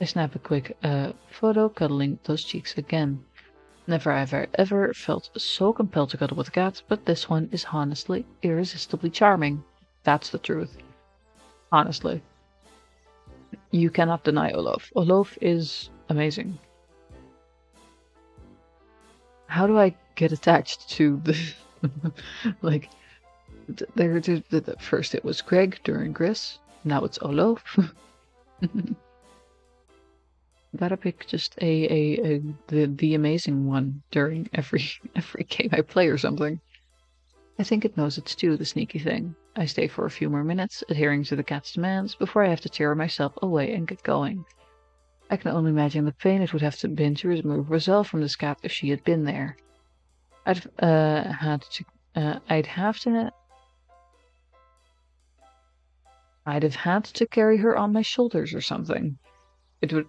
I snap a quick photo, cuddling those cheeks again. Never have I ever felt so compelled to cuddle with a cat, but this one is honestly irresistibly charming. That's the truth. Honestly. You cannot deny Olof. Olof is amazing. How do I get attached to the like first it was Greg during Gris, now it's Olof. Gotta pick just the amazing one during every game I play or something. I think it knows it's due, the sneaky thing. I stay for a few more minutes, adhering to the cat's demands, before I have to tear myself away and get going. I can only imagine the pain it would have to been to remove Roselle from this cat if she had been there. I'd have had to carry her on my shoulders or something. It would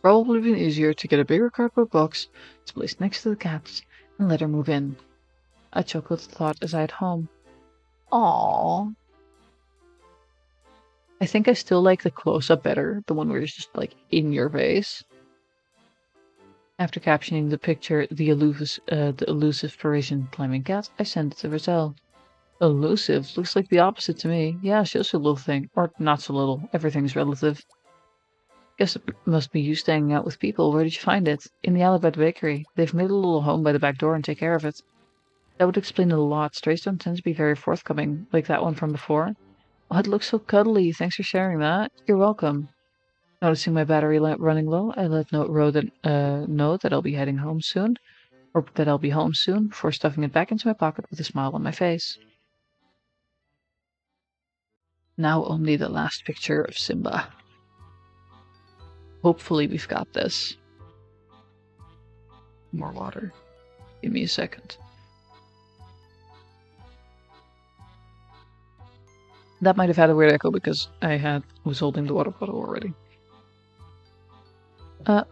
probably have been easier to get a bigger cardboard box to place next to the cat's and let her move in. I chuckled at the thought as I head home. Aww. I think I still like the close-up better, the one where it's just like in your face. After captioning the picture, the elusive Parisian climbing cat, I sent it to Roselle. Elusive looks like the opposite to me. Yeah, she also a little thing, or not so little. Everything's relative. Guess it must be you staying out with people. Where did you find it? In the alley by the bakery. They've made a little home by the back door and take care of it. That would explain a lot. Strays don't tend to be very forthcoming, like that one from before. Oh, it looks so cuddly. Thanks for sharing that. You're welcome. Noticing my battery running low, I let know that I'll be heading home soon, or that I'll be home soon, before stuffing it back into my pocket with a smile on my face. Now only the last picture of Simba. Hopefully we've got this. More water. Give me a second. That might have had a weird echo because I was holding the water bottle already.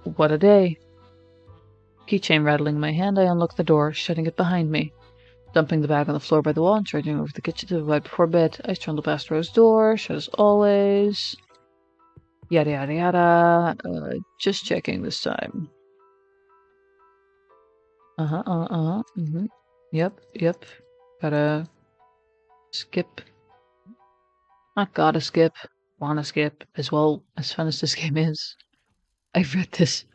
What a day. Keychain rattling in my hand, I unlock the door, shutting it behind me. Dumping the bag on the floor by the wall and trudging over to the kitchen to right before bed, I trundle past Rose's door, shut as always. Yada yada yada. Just checking this time. Yep. Gotta skip. Not gotta skip. Wanna skip. As well as fun as this game is. I've read this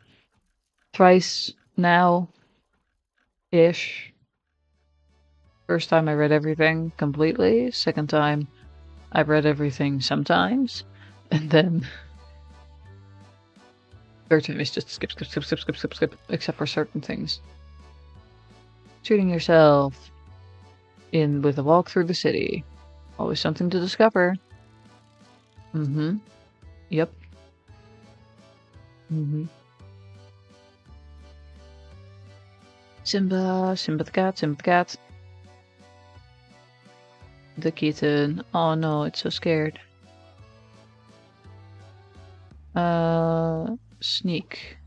thrice now. Ish. First time I read everything completely. Second time I've read everything sometimes. And then third time is just skip, except for certain things. Treating yourself in with a walk through the city. Always something to discover. Yep. Simba the cat. The kitten. Oh no, it's so scared. Sneak.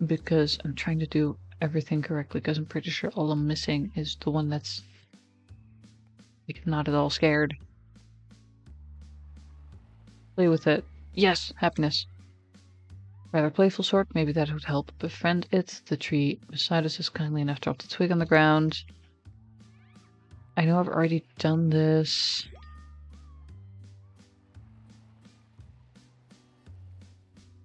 Because I'm trying to do everything correctly, because I'm pretty sure all I'm missing is the one that's like not at all scared. Play with it. Yes, happiness. Rather playful sort, maybe that would help befriend it. The tree beside us is kindly enough to drop the twig on the ground. I know I've already done this.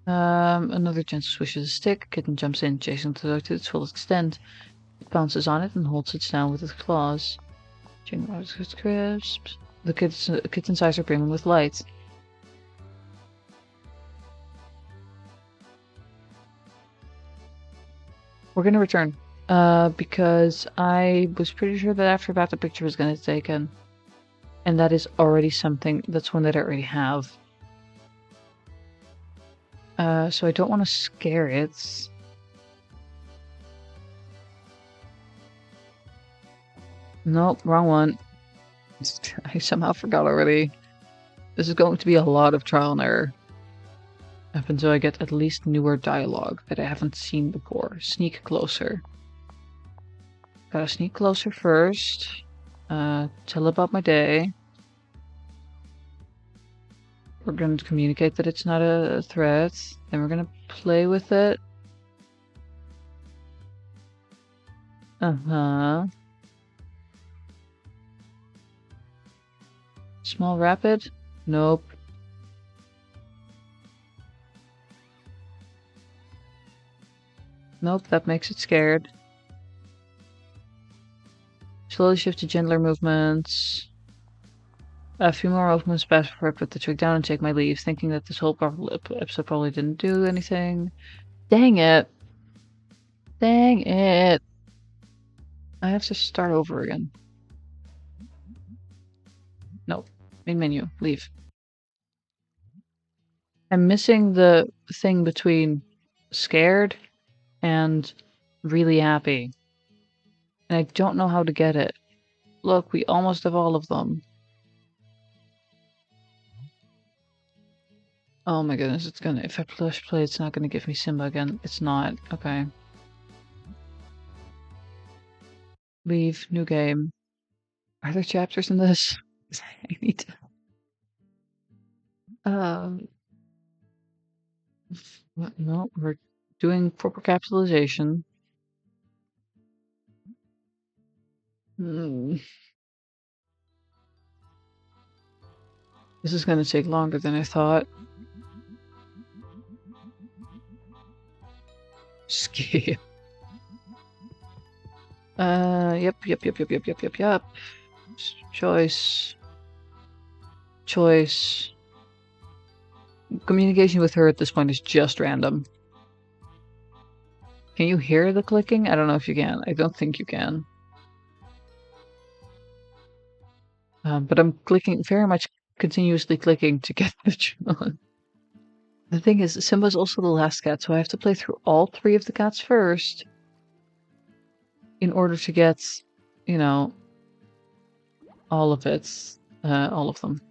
Another gentle swish of the stick. Kitten jumps in, chasing the dog to its full extent. It pounces on it and holds it down with its claws. Crisps. The kitten's eyes are brimming with light. We're gonna return. Because I was pretty sure that after that the picture was gonna be taken. And that is already something, that's one that I already have. So I don't want to scare it. Nope, wrong one. I somehow forgot already. This is going to be a lot of trial and error. Up until I get at least newer dialogue that I haven't seen before. Sneak closer. Gotta sneak closer first. Tell about my day. We're going to communicate that it's not a threat. Then we're going to play with it. Uh-huh. Small rapid? Nope. Nope, that makes it scared. Slowly shift to gentler movements. A few more movements pass before I put the twig down and take my leave, thinking that this whole episode probably didn't do anything. Dang it! Dang it! I have to start over again. Nope. Main menu. Leave. I'm missing the thing between scared and really happy. And I don't know how to get it. Look, we almost have all of them. Oh my goodness, it's gonna, if I push play, it's not gonna give me Simba again. It's not. Okay. Leave. New game. Are there chapters in this? I need to. No, we're doing proper capitalization. This is gonna take longer than I thought. Skip. Yep. Choice. Communication with her at this point is just random. Can you hear the clicking? I don't know if you can. I don't think you can. But I'm clicking, very much continuously clicking to get the challenge. The thing is, Simba's also the last cat, so I have to play through all 3 of the cats first in order to get, you know, all of it, all of them.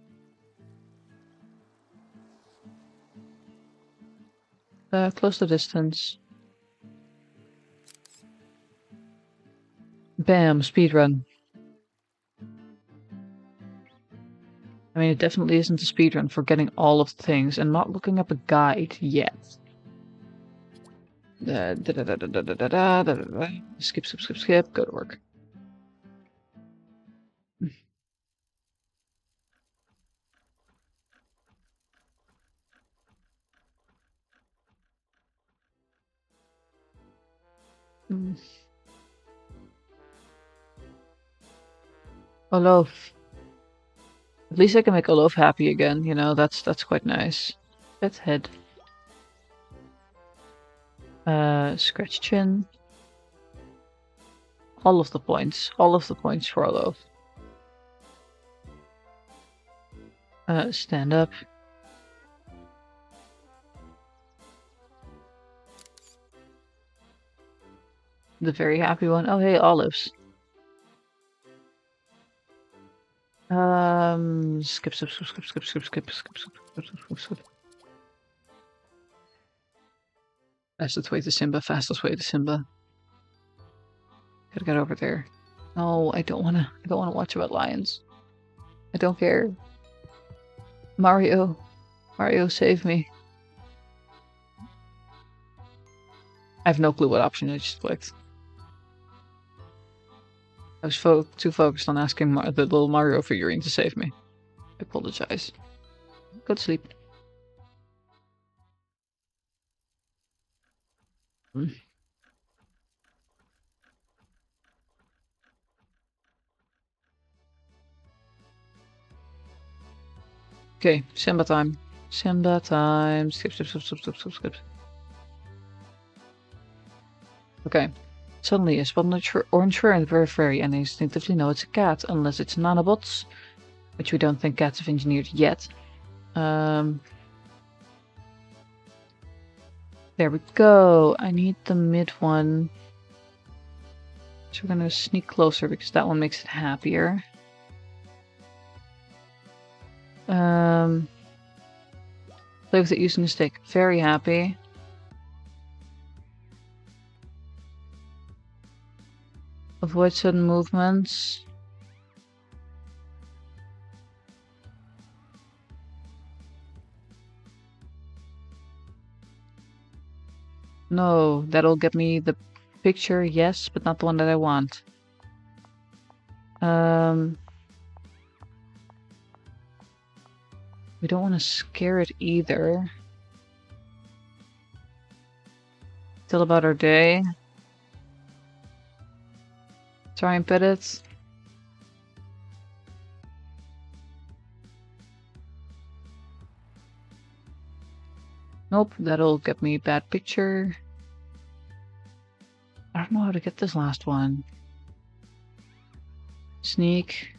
Close the distance. Bam, speedrun. I mean, it definitely isn't a speedrun for getting all of the things and not looking up a guide yet. Skip, go to work. Olaf. At least I can make Olaf happy again, you know, that's quite nice. Pet head. Scratch chin. All of the points for Olaf. Stand up. The very happy one. Oh, hey, olives. Skip. Fastest way to Simba, fastest way to Simba. Gotta get over there. No, I don't wanna watch about lions. I don't care. Mario, save me. I have no clue what option I just clicked. I was too focused on asking the little Mario figurine to save me. I apologize. Go to sleep. Okay, Simba time. Simba time. Skip. Okay. Suddenly, I spot an orange fur in the periphery, and I instinctively know it's a cat, unless it's nanobots, which we don't think cats have engineered yet. There we go. I need the mid one. So we're gonna sneak closer because that one makes it happier. Play with it using a stick. Very happy. Avoid sudden movements. No, that'll get me the picture, yes, but not the one that I want. We don't want to scare it either. Still about our day. Try and pet it. Nope, that'll get me a bad picture. I don't know how to get this last one. Sneak.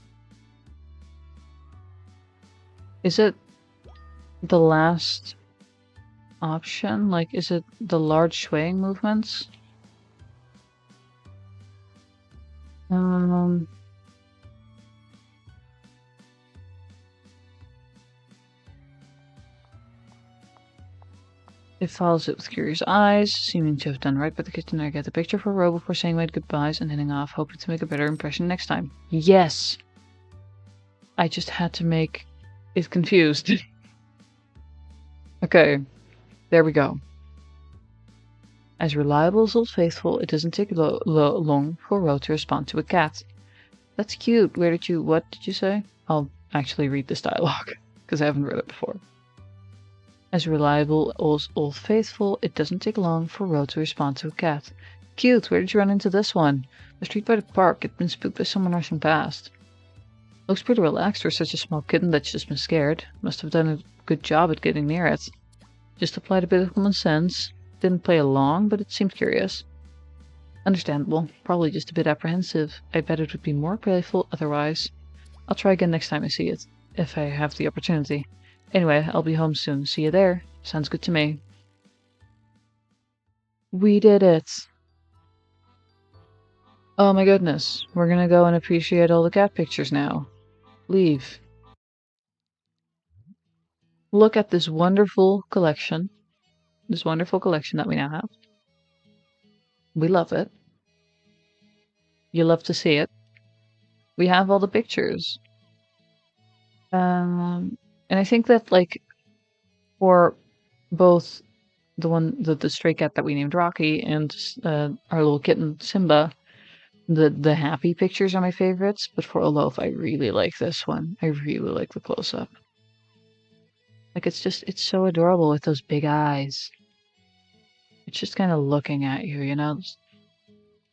Is it the last option? Like, is it the large swaying movements? It follows it with curious eyes, seeming to have done right by the kitchen. I get the picture for a row before saying my goodbyes and heading off, hoping to make a better impression next time. Yes! I just had to make it confused. Okay, there we go. As reliable as Old Faithful, it doesn't take long for Ro to respond to a cat. That's cute. What did you say? I'll actually read this dialogue, because I haven't read it before. As reliable as Old Faithful, it doesn't take long for Ro to respond to a cat. Cute, where did you run into this one? The street by the park. It'd been spooked by someone rushing past. Looks pretty relaxed for such a small kitten that's just been scared. Must have done a good job at getting near it. Just applied a bit of common sense. Didn't play along, but it seemed curious. Understandable. Probably just a bit apprehensive. I bet it would be more playful otherwise. I'll try again next time I see it, if I have the opportunity. Anyway, I'll be home soon. See you there. Sounds good to me. We did it. Oh my goodness. We're gonna go and appreciate all the cat pictures now. Leave. Look at this wonderful collection. This wonderful collection that we now have. We love it. You love to see it. We have all the pictures. And I think that, like, for both the stray cat that we named Rocky and our little kitten Simba, the happy pictures are my favorites. But for Olof, I really like this one. I really like the close up. Like, it's so adorable with those big eyes. It's just kind of looking at you, you know, just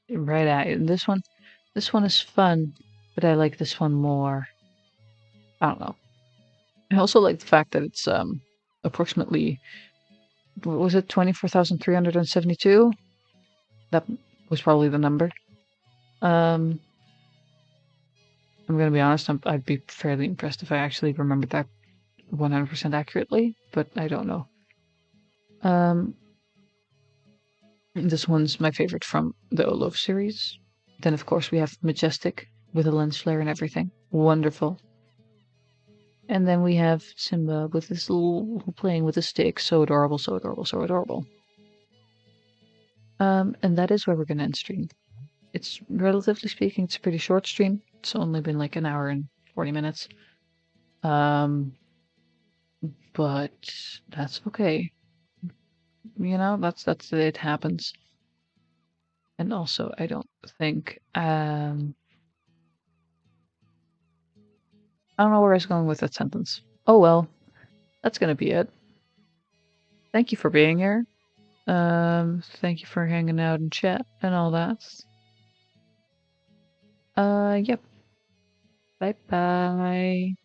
right at you. And this one is fun, but I like this one more. I don't know. I also like the fact that it's approximately, what was it, 24,372? That was probably the number. I'm gonna be honest, I'd be fairly impressed if I actually remembered that 100% accurately, but I don't know. This one's my favorite from the Olof series. Then of course we have Majestic with a lens flare and everything. Wonderful. And then we have Simba with this little playing with a stick. So adorable, so adorable, so adorable. And that is where we're gonna end stream. It's relatively speaking, it's a pretty short stream. It's only been like an hour and 40 minutes. But that's okay. You know, that's it happens. And also, I don't think I don't know where I was going with that sentence. Oh well, that's gonna be it. Thank you for being here. Thank you for hanging out and chat and all that. Yep. Bye bye.